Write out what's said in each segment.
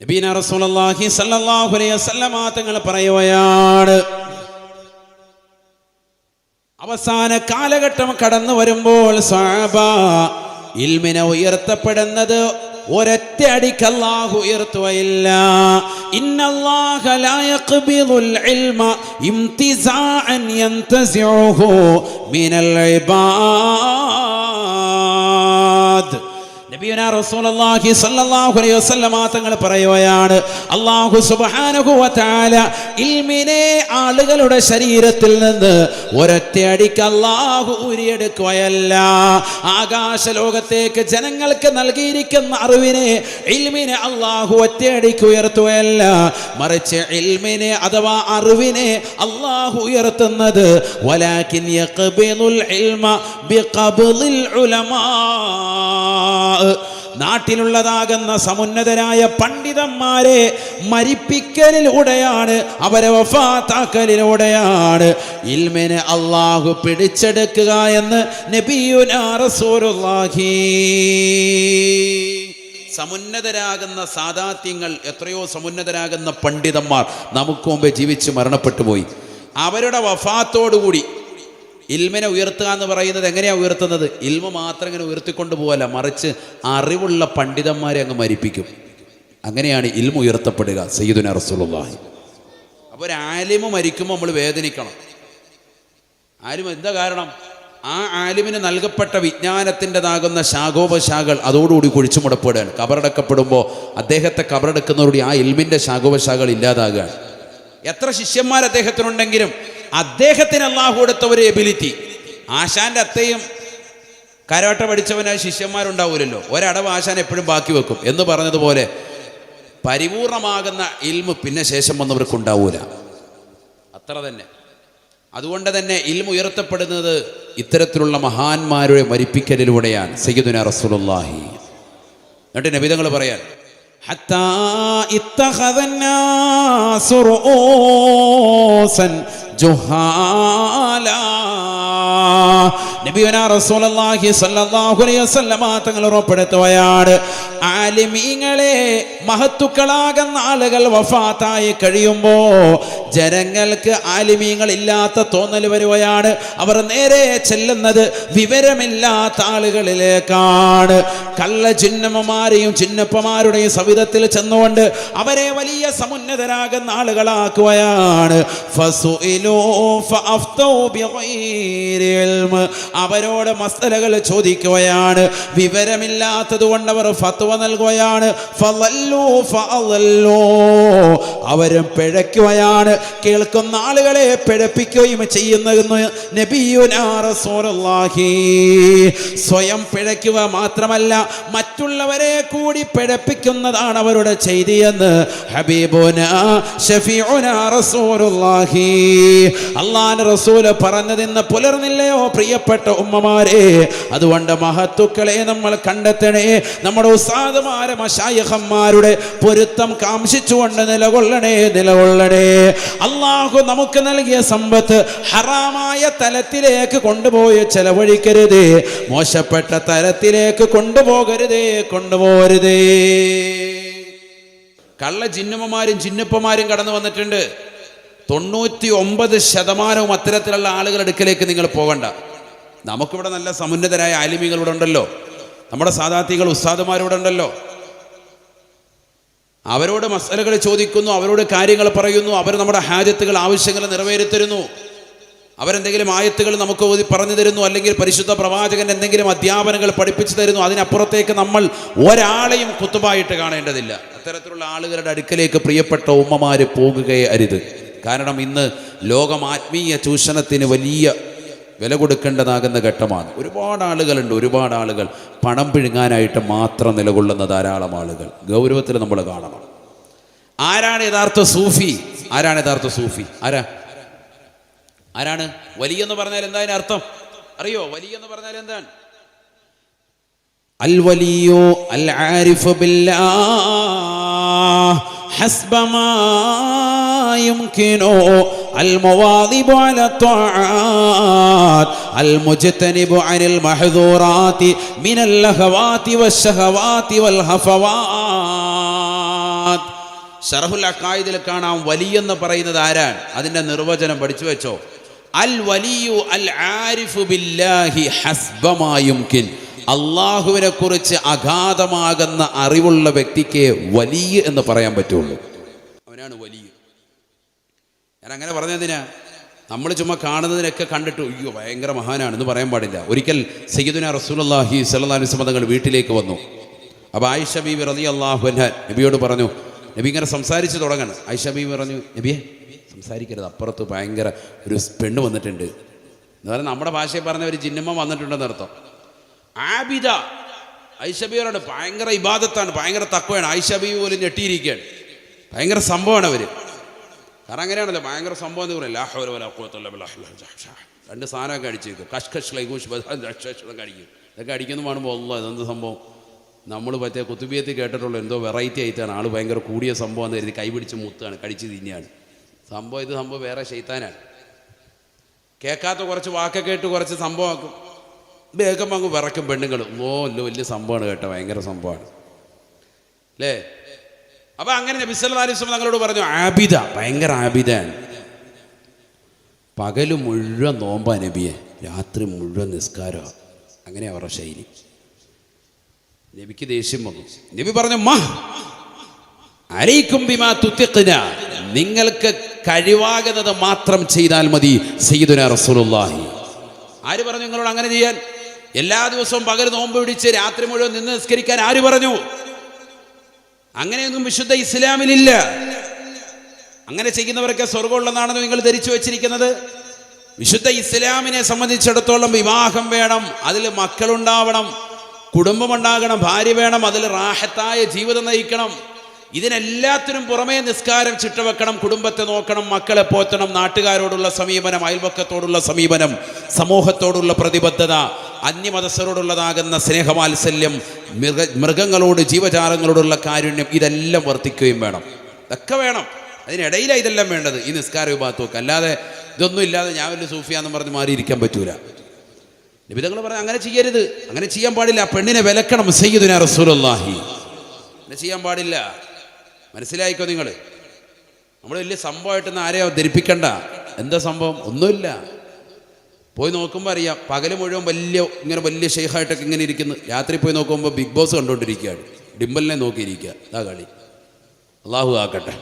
നബിന റസൂലുള്ളാഹി സ്വല്ലല്ലാഹു അലൈഹി വസല്ലമ തങ്ങൾ പറയുകയാണ്, അവസാന കാലഘട്ടം കടന്നു വരുമ്പോൾ സ്വഹാബ ഇൽമിനെ ഉയർത്തപ്പെടുന്നത് ഒരൊറ്റ അടിക്ക് അല്ലാഹു ഉയർത്തുകയില്ല. ഇന്നല്ലാഹ ലാ യഖ്ബിദുൽ ഇൽമ ഇംതിസാഅൻ യൻതസിഉഹു മിനൽ ഇബാദ്. നബിയുനാ റസൂലുള്ളാഹി സ്വല്ലല്ലാഹു അലൈഹി വസല്ലമ തങ്ങൾ പറയുകയാണ്, അല്ലാഹു സുബ്ഹാനഹു വ തആല ഇൽമിനെ ആളുകളുടെ ശരീരത്തിൽ നിന്ന് ഒരൊറ്റയടിക്ക് അല്ലാഹു ഊരിയെടുക്കുകയല്ല. ആകാശ ലോകത്തേക്ക് ജനങ്ങൾക്ക് നൽകിയിരിക്കുന്ന അറിവിനെ, ഇൽമിനെ അല്ലാഹു ഒറ്റയടിക്ക് ഉയർത്തുകയല്ല, മറിച്ച് ഇൽമിനെ അഥവാ അറിവിനെ അല്ലാഹു ഉയർത്തുന്നത് വലാകിൻ യഖ്ബിദുൽ ഇൽമ ബിഖബ്ദിൽ ഉലമാ. നാട്ടിലുള്ളതാകുന്ന സമുന്നതരായ പണ്ഡിതന്മാരെ മരിപ്പിക്കലിലൂടെയാണ്, അവരെ വഫാത്താക്കലിലൂടെയാണ് ഇൽമിനെ അല്ലാഹു പിടിച്ചെടുക്കുക എന്ന് നബിയുനാ റസൂലുള്ളാഹി. സമുന്നതരാകുന്ന സാദാത്യങ്ങൾ, എത്രയോ സമുന്നതരാകുന്ന പണ്ഡിതന്മാർ നമുക്ക് മുമ്പേ ജീവിച്ച് മരണപ്പെട്ടു പോയി. അവരുടെ വഫാത്തോടുകൂടി ഇൽമിനെ ഉയർത്തുക എന്ന് പറയുന്നത് എങ്ങനെയാണ് ഉയർത്തുന്നത്? ഇൽമ മാത്രം ഇങ്ങനെ ഉയർത്തിക്കൊണ്ട് പോകല്ല, മറിച്ച് അറിവുള്ള പണ്ഡിതന്മാരെ അങ്ങ് മരിപ്പിക്കും. അങ്ങനെയാണ് ഇൽമ ഉയർത്തപ്പെടുക. സയ്യിദുനാ റസൂലുള്ളാഹി. അപ്പോൾ ഒരു ആലിമ് മരിക്കുമ്പോൾ നമ്മൾ വേദനിക്കണം. ആലിം എന്താ കാരണം? ആ ആലിമിന് നൽകപ്പെട്ട വിജ്ഞാനത്തിൻ്റെതാകുന്ന ശാഖോപശാഖകൾ അതോടുകൂടി കുഴിച്ചു മുടപ്പെടുകയാണ്. കബറടക്കപ്പെടുമ്പോൾ അദ്ദേഹത്തെ കബറടക്കുന്നതോടുകൂടി ആ ഇൽമിൻ്റെ ശാഖോപശാഖകൾ ഇല്ലാതാകുകയാണ്. എത്ര ശിഷ്യന്മാർ അദ്ദേഹത്തിനുണ്ടെങ്കിലും അദ്ദേഹത്തിന് അല്ലാഹു കൊടുത്ത ഒരു എബിലിറ്റി. ആശാന്റെ അത്തയും കരാട്ട പഠിച്ചവനായ ശിഷ്യന്മാരുണ്ടാവൂലല്ലോ, ഒരടവ് ആശാൻ എപ്പോഴും ബാക്കി വെക്കും എന്ന് പറഞ്ഞതുപോലെ പരിപൂർണമാകുന്ന ഇൽമ് പിന്നെ ശേഷം വന്നവർക്കുണ്ടാവൂല. അത്ര തന്നെ. അതുകൊണ്ട് തന്നെ ഇൽമ് ഉയർത്തപ്പെടുന്നത് ഇത്തരത്തിലുള്ള മഹാന്മാരുടെ മരിപ്പിക്കലിലൂടെയാണ്. സയ്യിദുനാ റസൂലുള്ളാഹി. എന്നിട്ട് നബി തങ്ങൾ പറയാൻ, ഹത്താ ഇത്തഖദന്നാസു റൂസൻ ജുഹാല. നബിയുനാ റസൂലുള്ളാഹി സ്വല്ലല്ലാഹു അലൈഹി വസല്ലമ തങ്ങൾ ഉറപ്പെടുത്തുകയാണ്, ആലിമീങ്ങളെ, മഹത്തുക്കളാകുന്ന ആളുകൾ വഫാത്തായി കഴിയുമ്പോൾ ജനങ്ങൾക്ക് ആലിമീങ്ങൾ ഇല്ലാത്ത തോന്നൽ വരികയാണ്. അവർ നേരെ ചെല്ലുന്നത് വിവരമില്ലാത്ത ആളുകളിലേക്കാണ്. കള്ള ചിന്നമ്മമാരെയും ചിന്നപ്പമാരുടെയും സവിധത്തിൽ ചെന്നുകൊണ്ട് അവരെ വലിയ സമുന്നതരാകുന്ന ആളുകളാക്കുകയാണ്. അവരോട് മസ്അലകൾ ചോദിക്കുകയാണ്. വിവരമില്ലാത്തത് കൊണ്ട് അവർ ഫത്വ നൽകുകയാണ്. അവരും പിഴയ്ക്കുകയാണ്. കേൾക്കുന്ന ആളുകളെ പിഴപ്പിക്കുകയും ചെയ്യുന്നതെന്ന് നബിയുനാ റസൂലുള്ളാഹി. സ്വയം പിഴയ്ക്കുക മാത്രമല്ല, മറ്റുള്ളവരെ കൂടി പിഴപ്പിക്കുന്നതാണ് അവരുടെ ചെയ്തിയെന്ന് ഹബീബുനാ ശഫീഉനാ റസൂലുള്ളാഹി. അല്ലാഹുവിന്റെ റസൂൽ പറഞ്ഞതിന്ന് പുലർന്നില്ലയോ പ്രിയപ്പെട്ട ഉമ്മമാരെ? അതുകൊണ്ട് മഹത്തുക്കളെ നമ്മൾ കണ്ടെത്തണേ. നമ്മുടെ ഉസ്താദുമാരെ, മശായിഖന്മാരുടെ പൊരുത്തം കാംക്ഷിച്ചുകൊണ്ട് നിലകൊള്ളണേ. അല്ലാഹു നമുക്ക് നൽകിയ സമ്പത്ത് ഹറാമായ തലത്തിലേക്ക് കൊണ്ടുപോയി ചെലവഴിക്കരുതേ. മോശപ്പെട്ട തലത്തിലേക്ക് കൊണ്ടുപോകരുതേ. കള്ള ജിന്നുമ്മമാരും ജിന്നുപ്പമാരും കടന്നു വന്നിട്ടുണ്ട്. 99% അത്തരത്തിലുള്ള ആളുകളുടെ അടുക്കലേക്ക് നിങ്ങൾ പോകണ്ട. നമുക്കിവിടെ നല്ല സമുന്നതരായ ആലിമികളിവിടെ ഉണ്ടല്ലോ, നമ്മുടെ സാദാത്തികൾ ഉസ്താദുമാരിവിടെ ഉണ്ടല്ലോ. അവരോട് മസ്അലകൾ ചോദിക്കുന്നു, അവരോട് കാര്യങ്ങൾ പറയുന്നു, അവർ നമ്മുടെ ഹാജത്തുകൾ, ആവശ്യങ്ങൾ നിറവേറ്റിത്തരുന്നു. അവരെന്തെങ്കിലും ആയത്തുകൾ നമുക്ക് പറഞ്ഞു തരുന്നു, അല്ലെങ്കിൽ പരിശുദ്ധ പ്രവാചകൻ എന്തെങ്കിലും അധ്യാപനങ്ങൾ പഠിപ്പിച്ചു തരുന്നു. അതിനപ്പുറത്തേക്ക് നമ്മൾ ഒരാളെയും കുത്തുബായിട്ട് കാണേണ്ടതില്ല. അത്തരത്തിലുള്ള ആളുകളുടെ അടുക്കലേക്ക് പ്രിയപ്പെട്ട ഉമ്മമാര് പോകുകയേ അരുത്. കാരണം ഇന്ന് ലോകം ആത്മീയ ചൂഷണത്തിന് വലിയ വില കൊടുക്കേണ്ടതാകുന്ന ഘട്ടമാണ്. ഒരുപാട് ആളുകൾ പണം പിഴുങ്ങാനായിട്ട് മാത്രം നിലകൊള്ളുന്ന ധാരാളം ആളുകൾ. ഗൗരവത്തിൽ നമ്മൾ കാണണം. ആരാണ് യഥാർത്ഥ സൂഫി? ആരാണ് വലിയ എന്ന് പറഞ്ഞാൽ എന്താ അതിന് അർത്ഥം അറിയോ? വലിയ എന്ന് പറഞ്ഞാൽ എന്താണ്? അൽ വലിയോ അൽ ആരിഫു ബില്ലാഹ് ഹസ്ബമാ യുംകിനു അൽ മുവാദിബു അല ത്വാആത്ത് അൽ മുജ്തനിബു അനിൽ മഹ്ദൂറാത്തി മിനൽ ലഹവാത്തി വശഹവാത്തി വൽ ഹഫവാത്ത്. ശറഹുൽ അഖായിദിൽ കാണാം വലിയെന്ന് പറയുന്നത് ആരാണ്? അതിൻ്റെ നിർവചനം പഠിച്ചു വെച്ചോ. അൽ വലിയു അൽ ആരിഫു ബില്ലാഹി ഹസ്ബമാ യുംകിൻ. അള്ളാഹുവിനെ കുറിച്ച് അഗാധമാകുന്ന അറിവുള്ള വ്യക്തിക്ക് വലിയ എന്ന് പറയാൻ പറ്റുള്ളൂ. അവനാണ് വലിയ. ഞാൻ അങ്ങനെ പറഞ്ഞതിനാ, നമ്മൾ ചുമ്മാ കാണുന്നതിനൊക്കെ കണ്ടിട്ട് അയ്യോ ഭയങ്കര മഹാനാണെന്ന് പറയാൻ പാടില്ല. ഒരിക്കൽ സയ്യിദുനാ റസൂലുള്ളാഹി സ്വല്ലല്ലാഹു അലൈഹി വസല്ലം തങ്ങൾ വീട്ടിലേക്ക് വന്നു. അപ്പോൾ ആയിഷ ബീവി റളിയല്ലാഹു അൻഹ നബിയോട് പറഞ്ഞു. നബി ഇങ്ങനെ സംസാരിച്ച് തുടങ്ങണം. ആയിഷ ബീവി പറഞ്ഞു, നബിയെ സംസാരിക്കരുത്, അപ്പുറത്ത് ഭയങ്കര ഒരു പെണ്ണ് വന്നിട്ടുണ്ട് എന്ന് പറഞ്ഞാൽ നമ്മുടെ ഭാഷയിൽ പറഞ്ഞ ഒരു ജിന്നമ്മ വന്നിട്ടുണ്ടെന്ന് അർത്ഥം. ആബിദ, ആയിഷ ബീവിയോട് ഭയങ്കര ഇബാദത്താണ്, ഭയങ്കര തഖ്വയാണ്. ആയിഷ ബീവി പോലും ഞെട്ടിയിരിക്കുകയാണ്. ഭയങ്കര സംഭവമാണ് അവർ. കാരണം അങ്ങനെയാണല്ലോ ഭയങ്കര സംഭവം എന്ന് പറയില്ല. രണ്ട് സാധനമൊക്കെ അടിച്ചേക്കും, കഷ്കഷ് ലൈകൂഷ് കഴിക്കും. ഇതൊക്കെ അടിക്കുന്നു കാണുമ്പോൾ അല്ല ഇതെന്ത് സംഭവം. നമ്മൾ മറ്റേ കുത്തുബിയത്തിൽ കേട്ടിട്ടുള്ള എന്തോ വെറൈറ്റി ആയിട്ടാണ്. ആൾ ഭയങ്കര കൂടിയ സംഭവം എന്ന് കരുതി കൈപിടിച്ച് മുത്താണ്, കടിച്ച് തിന്നെയാണ് സംഭവം. ഇത് സംഭവം വേറെ ശൈത്താനാണ്. കേൾക്കാത്ത കുറച്ച് വാക്കൊക്കെ കേട്ട് കുറച്ച് സംഭവമാക്കും, വേഗം അങ്ങ് വിറക്കും പെണ്ണുങ്ങൾ. ഇല്ല വലിയ സംഭവമാണ് കേട്ടോ, ഭയങ്കര സംഭവമാണ് അല്ലേ. അപ്പം അങ്ങനെ നബി സല്ലല്ലാഹു അലൈഹി വസല്ലം തങ്ങളോട് പറഞ്ഞു, ആബിദ, ഭയങ്കര ആബിദാണ്. പകല് മുഴുവൻ നോമ്പാ നബിയെ, രാത്രി മുഴുവൻ നിസ്കാരമാണ്. അങ്ങനെ അവരുടെ ശൈലി. നബിക്ക് ദേഷ്യം വന്നു. നബി പറഞ്ഞു, അലൈക്കും ബിമാ തുതിഖ്ന, നിങ്ങൾക്ക് കഴിവാകുന്നത് മാത്രം ചെയ്താൽ മതി സയ്യിദുനാ റസൂലുള്ളാഹി. ആര് പറഞ്ഞു നിങ്ങളോട് അങ്ങനെ ചെയ്യാൻ? എല്ലാ ദിവസവും പകൽ നോമ്പ് പിടിച്ച് രാത്രി മുഴുവൻ നിന്ന് നിസ്കരിക്കാൻ ആര് പറഞ്ഞു? അങ്ങനെയൊന്നും വിശുദ്ധ ഇസ്ലാമിലില്ല. അങ്ങനെ ചെയ്യുന്നവരൊക്കെ സ്വർഗമുള്ളതാണെന്ന് നിങ്ങൾ ധരിച്ചു വെച്ചിരിക്കുന്നത്. വിശുദ്ധ ഇസ്ലാമിനെ സംബന്ധിച്ചിടത്തോളം വിവാഹം വേണം, അതിൽ മക്കളുണ്ടാവണം, കുടുംബമുണ്ടാകണം, ഭാര്യ വേണം, അതിൽ റാഹത്തായ ജീവിതം നയിക്കണം. ഇതിനെല്ലാത്തിനും പുറമേ നിസ്കാരം ചിട്ടവെക്കണം, കുടുംബത്തെ നോക്കണം, മക്കളെ പോറ്റണം, നാട്ടുകാരോടുള്ള സമീപനം, അയൽവക്കത്തോടുള്ള സമീപനം, സമൂഹത്തോടുള്ള പ്രതിബദ്ധത, അന്യമതസ്ഥരോടുള്ളതാകുന്ന സ്നേഹവാത്സല്യം, മൃഗങ്ങളോട് ജീവജാലങ്ങളോടുള്ള കാരുണ്യം, ഇതെല്ലാം വർത്തിക്കുകയും വേണം. ഇതൊക്കെ വേണം. അതിനിടയിലാണ് ഇതെല്ലാം വേണ്ടത്. ഈ നിസ്കാര വിഭാഗത്തൊക്കെ അല്ലാതെ ഇതൊന്നും ഇല്ലാതെ ഞാൻ വലിയ സൂഫിയാന്ന് പറഞ്ഞ് മാറിയിരിക്കാൻ പറ്റൂല. നിബിധങ്ങൾ പറഞ്ഞാൽ അങ്ങനെ ചെയ്യരുത്, അങ്ങനെ ചെയ്യാൻ പാടില്ല. പെണ്ണിനെ വിലക്കണം സയ്യിദുനാ റസൂലുള്ളാഹി. അങ്ങനെ ചെയ്യാൻ പാടില്ല. മനസ്സിലായിക്കോ നിങ്ങൾ. നമ്മൾ വലിയ സംഭവമായിട്ടൊന്നും ആരെയോ ധരിപ്പിക്കണ്ട. എന്താ സംഭവം? ഒന്നുമില്ല. പോയി നോക്കുമ്പോൾ അറിയാം. പകല് മുഴുവൻ വലിയ ഷെയ്ഖായിട്ടൊക്കെ ഇങ്ങനെ ഇരിക്കുന്നു. രാത്രി പോയി നോക്കുമ്പോൾ ബിഗ് ബോസ് കണ്ടുകൊണ്ടിരിക്കുകയാണ്, ഡിംബലിനെ നോക്കിയിരിക്കുക. ഇതാ കളി. അള്ളാഹു ആക്കട്ടെ.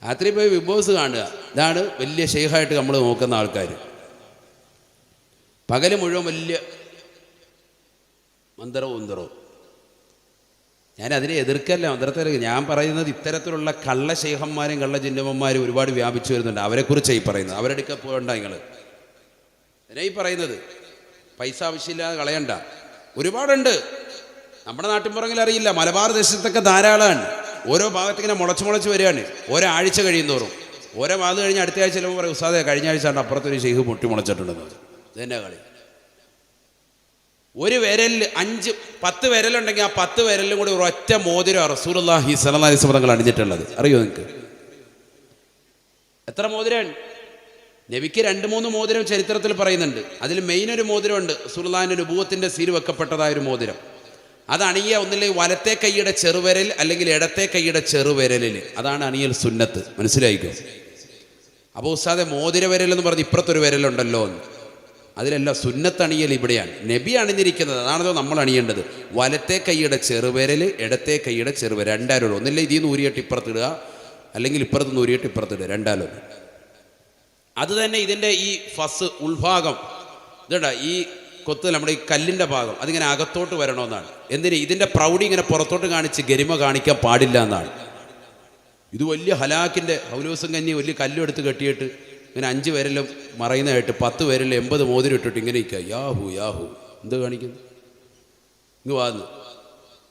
രാത്രി പോയി ബിഗ് ബോസ് കാണുക. ഇതാണ് വലിയ ഷെയ്ഖായിട്ട് നമ്മൾ നോക്കുന്ന ആൾക്കാർ. പകല് മുഴുവൻ വലിയ മന്ത്രവും. ഞാൻ അതിനെ എതിർക്കല്ല, മന്ത്രത്തെ. ഞാൻ പറയുന്നത് ഇത്തരത്തിലുള്ള കള്ള ശൈഖന്മാരും കള്ള ജിന്നമ്മമാരും ഒരുപാട് വ്യാപിച്ചു വരുന്നുണ്ട്. അവരെക്കുറിച്ചാണ് ഈ പറയുന്നത്. അവരെടുക്ക പോകണ്ട നിങ്ങൾ. എന്നെ ഈ പറയുന്നത് പൈസ ആവശ്യമില്ലാതെ കളയണ്ട. ഒരുപാടുണ്ട്. നമ്മുടെ നാട്ടിൻപുറങ്ങളിൽ അറിയില്ല, മലബാർ ദേശത്തൊക്കെ ധാരാളമാണ്. ഓരോ ഭാഗത്തിങ്ങനെ മുളച്ച് വരികയാണ്. ഓരോ ആഴ്ച കഴിയുന്തോറും. ഓരോ വാത് കഴിഞ്ഞ് അടുത്ത ആഴ്ച ചിലപ്പോൾ പറയും, ഉസ്താദേ കഴിഞ്ഞ ആഴ്ച അപ്പുറത്തൊരു ഷെയ്ഖ് മുളച്ചിട്ടുണ്ടെന്ന്. ഇതെന്നെ കളി. ഒരു വിരലിൽ 5-10 വിരലുണ്ടെങ്കിൽ ആ 10 വിരലിലും കൂടി ഒരൊറ്റ മോതിരം റസൂലുള്ളാഹി സ്വല്ലല്ലാഹി അലൈഹി വസല്ലം തങ്ങൾ അണിഞ്ഞിട്ടുള്ളത്. അറിയോ നിങ്ങൾക്ക്? എത്ര മോതിരമാണ്? നബിക്ക് 2-3 മോതിരം ചരിത്രത്തിൽ പറയുന്നുണ്ട്. അതിൽ മെയിൻ ഒരു മോതിരമുണ്ട്, റസൂലുള്ളാഹിന്റെ നുബുവത്തിന്റെ സീൽ വെക്കപ്പെട്ടതായൊരു മോതിരം. അത് അണിയ ഒന്നില്ലെങ്കിൽ വലത്തെ കൈയുടെ ചെറുവിരൽ അല്ലെങ്കിൽ ഇടത്തെ കൈയുടെ ചെറുവിരലിൽ. അതാണ് അണിയൽ സുന്നത്ത്. മനസ്സിലായിക്കോ? അപ്പോൾ ഉസ്താദെ മോതിര വിരൽ എന്ന് പറഞ്ഞ് ഇപ്പുറത്തൊരു വിരലുണ്ടല്ലോ എന്ന്. അതിലല്ല, സുന്നത്തണിയൽ ഇവിടെയാണ്. നബി അണിഞ്ഞിരിക്കുന്നത് അതാണല്ലോ നമ്മൾ അണിയേണ്ടത്. വലത്തെ കൈയുടെ ചെറുവിരൽ, ഇടത്തെ കൈയുടെ ചെറുവിരൽ, രണ്ടാലും. ഒന്നില്ല ഇതിൽ നിന്ന് ഊരിയിട്ട് ഇപ്പുറത്തിടുക, അല്ലെങ്കിൽ ഇപ്പുറത്ത് നിന്ന് ഊരിയിട്ട് ഇപ്പുറത്തിടുക, രണ്ടാലും. അത് തന്നെ ഇതിൻ്റെ ഈ ഫസ് ഉൾഭാഗം ഇതുണ്ട, ഈ കൊത്ത് നമ്മുടെ ഈ കല്ലിൻ്റെ ഭാഗം അതിങ്ങനെ അകത്തോട്ട് വരണമെന്നാണ്. എന്തിന്? ഇതിൻ്റെ പ്രൗഢി ഇങ്ങനെ പുറത്തോട്ട് കാണിച്ച് ഗരിമ കാണിക്കാൻ പാടില്ല എന്നാണ്. ഇത് വലിയ ഹലാക്കിൻ്റെ ഹൗലൂസും കഞ്ഞി വലിയ കല്ലെടുത്ത് കെട്ടിയിട്ട് ഇങ്ങനെ 5 വിരലും മറയുന്നതായിട്ട് 10 വിരലിൽ 80 മോതിരം ഇട്ടിട്ട് ഇങ്ങനെ ഇരിക്കുക. യാഹു എന്ത് കാണിക്കുന്നു? ഇങ്ങ് വാന്ന്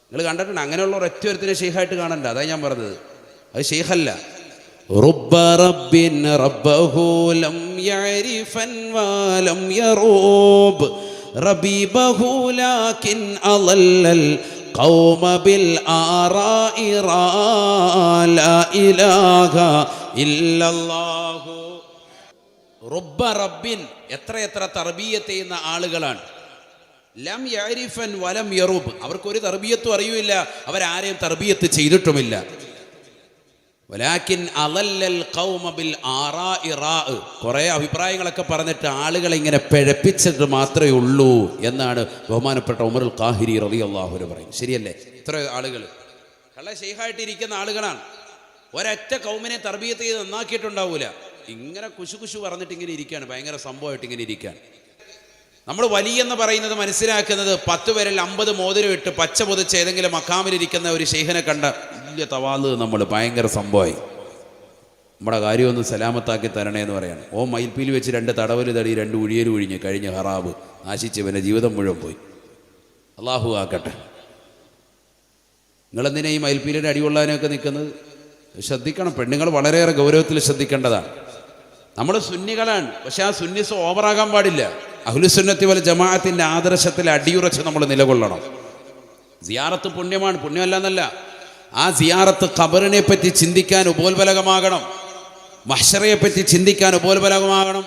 നിങ്ങൾ കണ്ടിട്ടുണ്ട്. അങ്ങനെയുള്ള ഒരൊറ്റ ഒരുത്തിനെ ഷെയ്ഖായിട്ട് കാണണ്ട. അതാ ഞാൻ പറഞ്ഞത്. അത് ഷെയ്ഖല്ല. റബ്ബ റബ്ബിൻ റബ്ബഹു ലം യഅരിഫൻ വലം യറൂബ് റബീബഹു ലാകിൻ അളല്ലൽ ഖൗമ ബിൽ ആറാഇ ലാ ഇലാഹ ഇല്ലല്ലാഹു. റബ്ബ റബ്ബിൻ, എത്ര തർബിയത്ത് ചെയ്യുന്ന ആളുകളാണ്. ലം യഅരിഫൻ വലം യറുബ്, അവർക്കൊരു തർബിയത്തും അറിയില്ല, അവരാരെയും തർബിയത്ത് ചെയ്തിട്ടുമില്ല. വലാകിൻ അളല്ലൽ ഖൗമ ബിൽ ആറാഇ റാ, കുറേ അഭിപ്രായങ്ങളൊക്കെ പറഞ്ഞിട്ട് ആളുകളെ ഇങ്ങനെ പിഴപ്പിച്ചിട്ട് മാത്രമേ ഉള്ളൂ എന്നാണ് ബഹുമാനപ്പെട്ട ഉമറുൽ ഖാഹിരി റളിയല്ലാഹു അൻഹു പറയും. ശരിയല്ലേ? ഇത്ര ആളുകൾ കള്ള ശൈഖായിട്ടിരിക്കുന്ന ആളുകളാണ്. ഒരൊറ്റ കൗമിനെ തർബിയത്ത് ചെയ്ത് നന്നാക്കിയിട്ടുണ്ടാവൂല. ഇങ്ങനെ കുശു പറഞ്ഞിട്ട് ഇങ്ങനെ ഇരിക്കുകയാണ്, ഭയങ്കര സംഭവമായിട്ട് ഇങ്ങനെ ഇരിക്കുകയാണ്. നമ്മൾ വലിയെന്ന് പറയുന്നത് മനസ്സിലാക്കുന്നത് 10 പേരിൽ 50 മോതിരം ഇട്ട് പച്ച പൊതിച്ച് ഏതെങ്കിലും മക്കാമിലിരിക്കുന്ന ഒരു ശൈഖിനെ കണ്ട വലിയ തവാല്, നമ്മൾ ഭയങ്കര സംഭവമായി, നമ്മുടെ കാര്യമൊന്ന് സലാമത്താക്കി തരണേ എന്ന് പറയാണ്. ഓ മയിൽപ്പീലി വെച്ച് 2 തടവല് തടി 2 ഉഴിയൽ ഒഴിഞ്ഞ് കഴിഞ്ഞ് ഹറാബ് നാശിച്ച് പിന്നെ ജീവിതം മുഴുവൻ പോയി. അള്ളാഹു ആക്കട്ടെ. നിങ്ങളെന്തിനാ ഈ മയിൽപ്പീലിയുടെ അടികൊള്ളാനൊക്കെ നിൽക്കുന്നത്? ശ്രദ്ധിക്കണം, പെണ്ണുങ്ങൾ വളരെയേറെ ഗൗരവത്തിൽ ശ്രദ്ധിക്കേണ്ടതാണ്. നമ്മൾ സുന്നികളാണ്, പക്ഷെ ആ സുന്നിസ് ഓവറാകാൻ പാടില്ല. അഹ്ലുസുന്നത്തി വൽ ജമാഅത്തിന്റെ ആദർശത്തിൽ അടിയുറച്ച് നമ്മൾ നിലകൊള്ളണം. സിയാറത്ത് പുണ്യമാണ്, പുണ്യമല്ല എന്നല്ല. ആ സിയാറത്ത് ഖബറിനെ പറ്റി ചിന്തിക്കാൻ ഉപോത്ബലകമാകണം, മഹ്ശറയെ പറ്റി ചിന്തിക്കാൻ ഉപോത്ബലകമാകണം.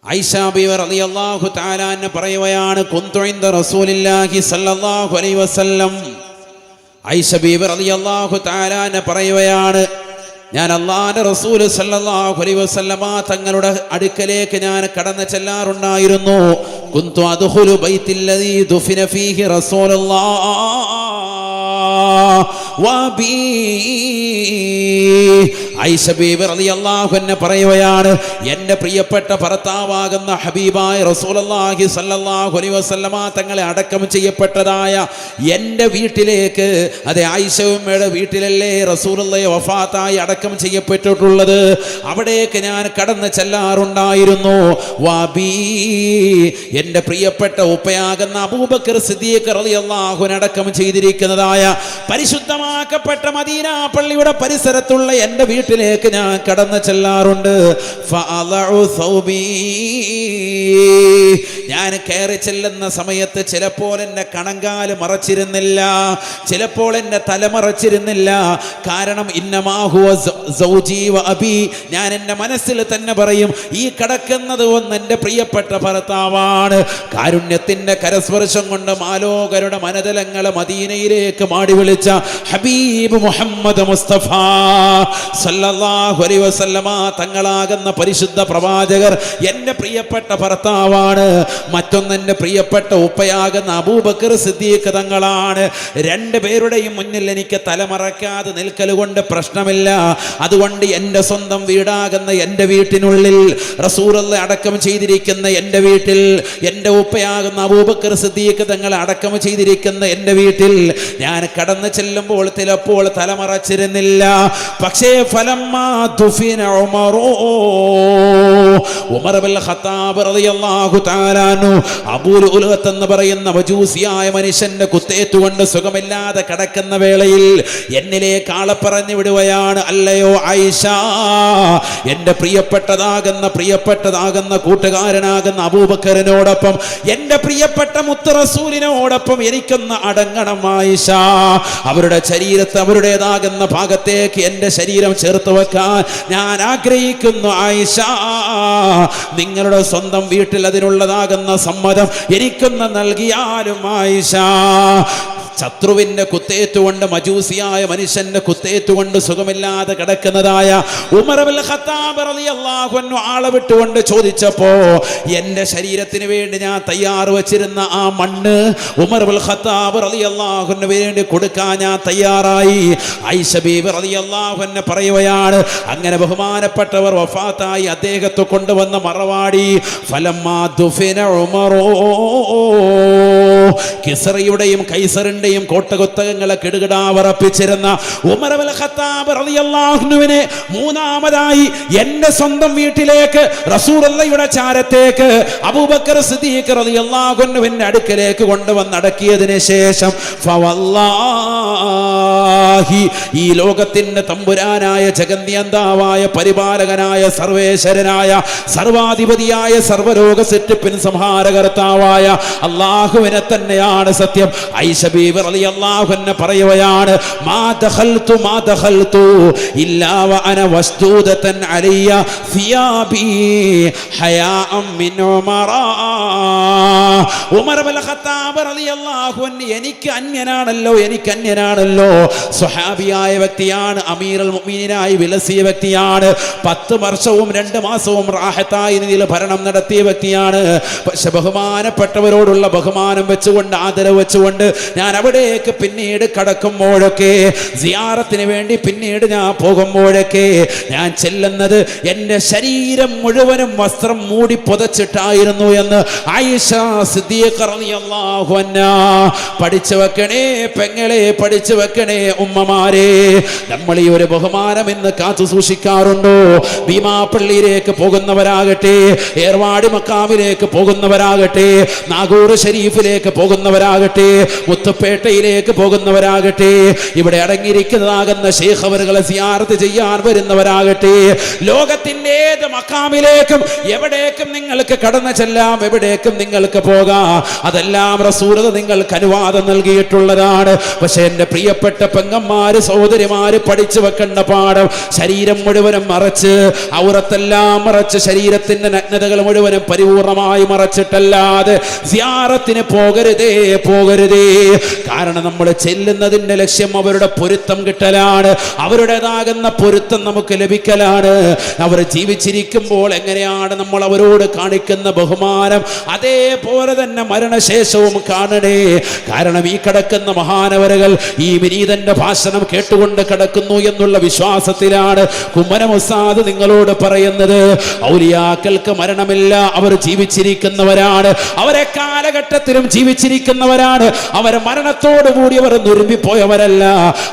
ഐഷ ബീവി റളിയല്ലാഹു തആല അൻഹ പറയുകയാണ്, കുന്തു ഇൻദ റസൂലില്ലാഹി സ്വല്ലല്ലാഹു അലൈഹി വസല്ലം. ഐഷ ബീവി റളിയല്ലാഹു തആല അൻഹ പറയുകയാണ്, ഞാൻ അല്ലാഹുവിന്റെ റസൂൽ സല്ലല്ലാഹു അലൈഹി വസല്ലമ തങ്ങളുടെ അടുക്കലേക്ക് ഞാൻ കടന്നു ചെല്ലാറുണ്ടായിരുന്നു. കുന്തു അദ്ഖുലു ബൈത്തില്ലദീ ദുഫിന ഫീഹി റസൂലുള്ളാഹ് വബീ. ഐഷ ബീബി റളിയല്ലാഹു അൻഹ പറയുകയാണ്, എൻ്റെ പ്രിയപ്പെട്ട ഭർത്താവാകുന്ന ഹബീബായ റസൂലുള്ളാഹി സ്വല്ലല്ലാഹു അലൈഹി വസല്ലമ തങ്ങളെ അടക്കം ചെയ്യപ്പെട്ടതായ എൻ്റെ വീട്ടിലേക്ക്, അതെ ആയിഷ ഉമ്മയുടെ വീട്ടിലല്ലേ റസൂലുള്ളാഹി വഫാത്തായി അടക്കം ചെയ്യപ്പെട്ടിട്ടുള്ളത്, അവിടേക്ക് ഞാൻ കടന്നു ചെല്ലാറുണ്ടായിരുന്നു. വബീ, എൻ്റെ പ്രിയപ്പെട്ട ഉപ്പയാകുന്ന അബൂബക്കർ സിദ്ദീഖ് റളിയല്ലാഹു അൻഹു അടക്കം ചെയ്തിരിക്കുന്നതായ പരിശുദ്ധമാക്കപ്പെട്ട മദീന പള്ളിയുടെ പരിസരത്തുള്ള എൻ്റെ വീട്ടിലേക്ക് ഞാൻ കടന്നു ചെല്ലാറുണ്ട്. ഞാൻ കയറി ചെല്ലുന്ന സമയത്ത് ചിലപ്പോൾ എൻ്റെ കണങ്കാല് മറച്ചിരുന്നില്ല, ചിലപ്പോൾ എൻ്റെ തല മറച്ചിരുന്നില്ല. കാരണം ഇന്നമാഹുവ സൗജി വ അബി, ഞാൻ എൻ്റെ മനസ്സിൽ തന്നെ പറയും, ഈ കിടക്കുന്നത് ഒന്ന് എൻ്റെ പ്രിയപ്പെട്ട ഭർത്താവാണ്. കാരുണ്യത്തിൻ്റെ കരസ്പർശം കൊണ്ട് മാലോകരുടെ മനതലങ്ങളെ മദീനയിലേക്ക് മാടി വിളിച്ച ഹബീബ് മുഹമ്മദ് മുസ്തഫ സല്ലല്ലാഹു അലൈഹി വസല്ലമ തങ്ങളാകുന്ന പരിശുദ്ധ പ്രവാചകർ എൻ്റെ പ്രിയപ്പെട്ട ഭർത്താവാണ്. മറ്റൊന്ന് എൻ്റെ പ്രിയപ്പെട്ട ഉപ്പയാകുന്ന അബൂബക്കർ സിദ്ദീഖ് തങ്ങളാണ്. 2 പേരുടെയും മുന്നിൽ എനിക്ക് തലമറക്കാതെ നിൽക്കലുകൊണ്ട് പ്രശ്നമില്ല. അതുകൊണ്ട് എൻ്റെ സ്വന്തം വീടാകുന്ന എൻ്റെ വീട്ടിനുള്ളിൽ, റസൂലുള്ളാഹി അടക്കം ചെയ്തിരിക്കുന്ന എൻ്റെ വീട്ടിൽ, എൻ്റെ ഉപ്പയാകുന്ന അബൂബക്കർ സിദ്ദീഖ് തങ്ങളെ അടക്കം ചെയ്തിരിക്കുന്ന എൻ്റെ വീട്ടിൽ ഞാൻ കടന്നു ചെല്ലുമ്പോൾ ചിലപ്പോൾ തലമറച്ചിരുന്നില്ല. പക്ഷേ ഫലമ്മാ ദുഫിന ഉമർ ബിൻ ഖത്താബ് റളിയല്ലാഹു തആല അൻഹു, അബൂ ലുഅ്ലുഅത്ത് എന്ന് പറയുന്ന മജൂസിയായ മനുഷ്യന്റെ കുത്തേറ്റുകൊണ്ട് സുഖമില്ലാതെ കിടക്കുന്ന വേളയിൽ എന്നിലേക്ക് ആളെ പറഞ്ഞു വിടുകയാണ്, അല്ലയോ ആയിഷ, എൻ്റെ പ്രിയപ്പെട്ടതാകുന്ന കൂട്ടുകാരനാകുന്ന അബൂബക്കറിനോടൊപ്പം എൻ്റെ പ്രിയപ്പെട്ട മുത്ത് റസൂലിനോടൊപ്പം എനിക്കൊന്ന് അടങ്ങണം ആയിഷ. അവരുടെ ശരീരത്തെ അവരുടേതാകുന്ന ഭാഗത്തേക്ക് എൻ്റെ ശരീരം ചേർത്ത് വെക്കാൻ ഞാൻ ആഗ്രഹിക്കുന്നു ആയിഷ. നിങ്ങളുടെ സ്വന്തം വീട്ടിൽ അതിനുള്ളതാകുന്ന സമ്മതം എനിക്കൊന്ന് നൽകിയാലും ആയിഷ. ശത്രുവിന്റെ കുത്തേറ്റുകൊണ്ട്, മജൂസിയായ മനുഷ്യന്റെ കുത്തേറ്റുകൊണ്ട് സുഖമില്ലാതെ കിടക്കുന്നതായ ഉമർ ബിൻ ഖത്താബ് റളിയല്ലാഹു അൻഹു ആളെ വിട്ടുകൊണ്ട് ചോദിച്ചപ്പോ എൻ്റെ ശരീരത്തിന് വേണ്ടി ഞാൻ തയ്യാർ വെച്ചിരുന്ന ആ മണ്ണ് ഉമർ ബിൻ ഖത്താബ് റളിയല്ലാഹു അൻഹു വേണ്ടി കൊടുക്കാൻ ഞാൻ തയ്യാറായി. ഐഷ ബീബി റളിയല്ലാഹു അൻഹ പറയുകയാണ്, അങ്ങനെ ബഹുമാനപ്പെട്ടവർ വഫാത്തായി അദ്ദേഹത്തെ കൊണ്ടുവന്ന മറവാടി ഫലമ്മാ ദുഫിന ഉമറോ, കിസ്റയുടെയും കൈസറിന്റെയും കോട്ടകൊത്തകങ്ങളെ കിടുകിടാവറപ്പിച്ചിരുന്ന ഉമർ ബിൻ ഖത്താബ് റളിയല്ലാഹു അൻഹുവിനെ മൂന്നാമതായി എൻ്റെ സ്വന്തം വീട്ടിലേക്ക്, റസൂലുള്ളാഹിയുടെ ചാരത്തേക്ക് അബൂബക്കർ സിദ്ദീഖ് റളിയല്ലാഹു അൻഹുവിന്റെ അടുക്കലേക്ക് കൊണ്ടുവന്ന് അടക്കിയതിന് ശേഷം ഫവല്ലാഹ് ഈ ലോകത്തിന്റെ തമ്പുരാനായ ജഗന്യന്താവായ പരിപാലകനായ സർവേശ്വരനായ സർവാധിപതിയായ സർവലോക സൃഷ്ടിപ്പിൻ സംഹാരകർത്താവായ അല്ലാഹുവിനെ തന്നെയാണ് സത്യം. ആയിഷ ബീവി റളിയല്ലാഹു അൻഹ പറയുകയാണ്, മാ ദഖൽതു ഇല്ലാ വഅന വസ്ദൂദതൻ അലയ്യ സിയാബി ഹയാഅൻ മിൻ ഉമറ. ഉമർ ഇബ്നുൽ ഖത്താബ് റളിയല്ലാഹു അൻഹു എനിക്ക് അന്യനാണല്ലോ സ്വഹാബിയായ വ്യക്തിയാണ്, അമീറുൽ മുഅ്മിനീനായി വിലസിയ വ്യക്തിയാണ്, 10 വർഷവും 2 മാസവും റാഹത്തായി രീതിയിൽ ഭരണം നടത്തിയ വ്യക്തിയാണ്. പക്ഷെ ബഹുമാനപ്പെട്ടവരോടുള്ള ബഹുമാനം വെച്ചുകൊണ്ട്, ആദരവ് വെച്ചുകൊണ്ട് ഞാൻ അവിടേക്ക് പിന്നീട് കടക്കുമ്പോഴൊക്കെ, സിയാറത്തിന് വേണ്ടി പിന്നീട് ഞാൻ പോകുമ്പോഴൊക്കെ ഞാൻ ചെല്ലുന്നത് എൻ്റെ ശരീരം മുഴുവനും വസ്ത്രം മൂടി പുതച്ചിട്ടായിരുന്നു എന്ന് ആയിഷ സിദ്ദീഖ റളിയല്ലാഹു അൻഹാ. പഠിച്ചു വെക്കണേ പെങ്ങളെ, പഠിച്ചു വെക്കണേ ഉമ്മമാരെ. നമ്മൾ ഈ ഒരു ബഹുമാനം ഇന്ന് കാത്തു സൂക്ഷിക്കാറുണ്ടോ? ഭീമാപ്പള്ളിയിലേക്ക് പോകുന്നവരാകട്ടെ, ഏർവാടി മക്കാമിലേക്ക് പോകുന്നവരാകട്ടെ, നാഗൂർ ഷരീഫിലേക്ക് പോകുന്നവരാകട്ടെ, മുത്തുപേട്ടയിലേക്ക് പോകുന്നവരാകട്ടെ, ഇവിടെ അടങ്ങിയിരിക്കുന്നതാകുന്ന ശൈഖ് അവറുകളെ സിയാറത്ത് ചെയ്യാൻ വരുന്നവരാകട്ടെ, ലോകത്തിന്റെ ഏത് മക്കാമിലേക്കും എവിടേക്കും നിങ്ങൾക്ക് കടന്നു ചെല്ലാം, എവിടേക്കും നിങ്ങൾക്ക് പോകാം. അതെല്ലാം റസൂൽ നിങ്ങൾക്ക് അനുവാദം നൽകിയിട്ടുള്ളതാണ്. പക്ഷെ എൻ്റെ പ്രിയപ്പെട്ട പെങ്ങന്മാര്, സഹോദരിമാര്, പഠിച്ചു വെക്കേണ്ട പാഠം, ശരീരം മുഴുവനും മറച്ച്, ഔറത്തെല്ലാം മറച്ച്, ശരീരത്തിന്റെ നഗ്നതകൾ മുഴുവനും പരിപൂർണമായി മറച്ചിട്ടല്ലാതെ സിയാറത്തിന് പോകരുതേ. കാരണം നമ്മൾ ചെല്ലുന്നതിന്റെ ലക്ഷ്യം അവരുടെ പൊരുത്തം കിട്ടലാണ്, അവരുടേതാകുന്ന പൊരുത്തം നമുക്ക് ലഭിക്കലാണ്. അവർ ജീവിച്ചിരിക്കുമ്പോൾ എങ്ങനെയാണ് നമ്മൾ അവരോട് കാണിക്കുന്ന ബഹുമാനം, അതേപോലെ തന്നെ മരണശേഷവും കാണണേ. കാരണം ഈ കിടക്കുന്ന മഹാനവരുകൾ ഈ വിനീതന്റെ ഭാഷണം കേട്ടുകൊണ്ട് കിടക്കുന്നു എന്നുള്ള വിശ്വാസത്തിലാണ് കുമ്മനം ഉസ്താദ് നിങ്ങളോട് പറയുന്നത്. ഔലിയാക്കൾക്ക് മരണമില്ല, അവർ ജീവിച്ചിരിക്കുന്നവരാണ്, അവരെ കാലഘട്ടത്തിലും ജീവിച്ചിരിക്കുന്നവരാണ്. അവർ മരണത്തോടുകൂടി അവർ നുരുമ്പിപ്പോയവരല്ല,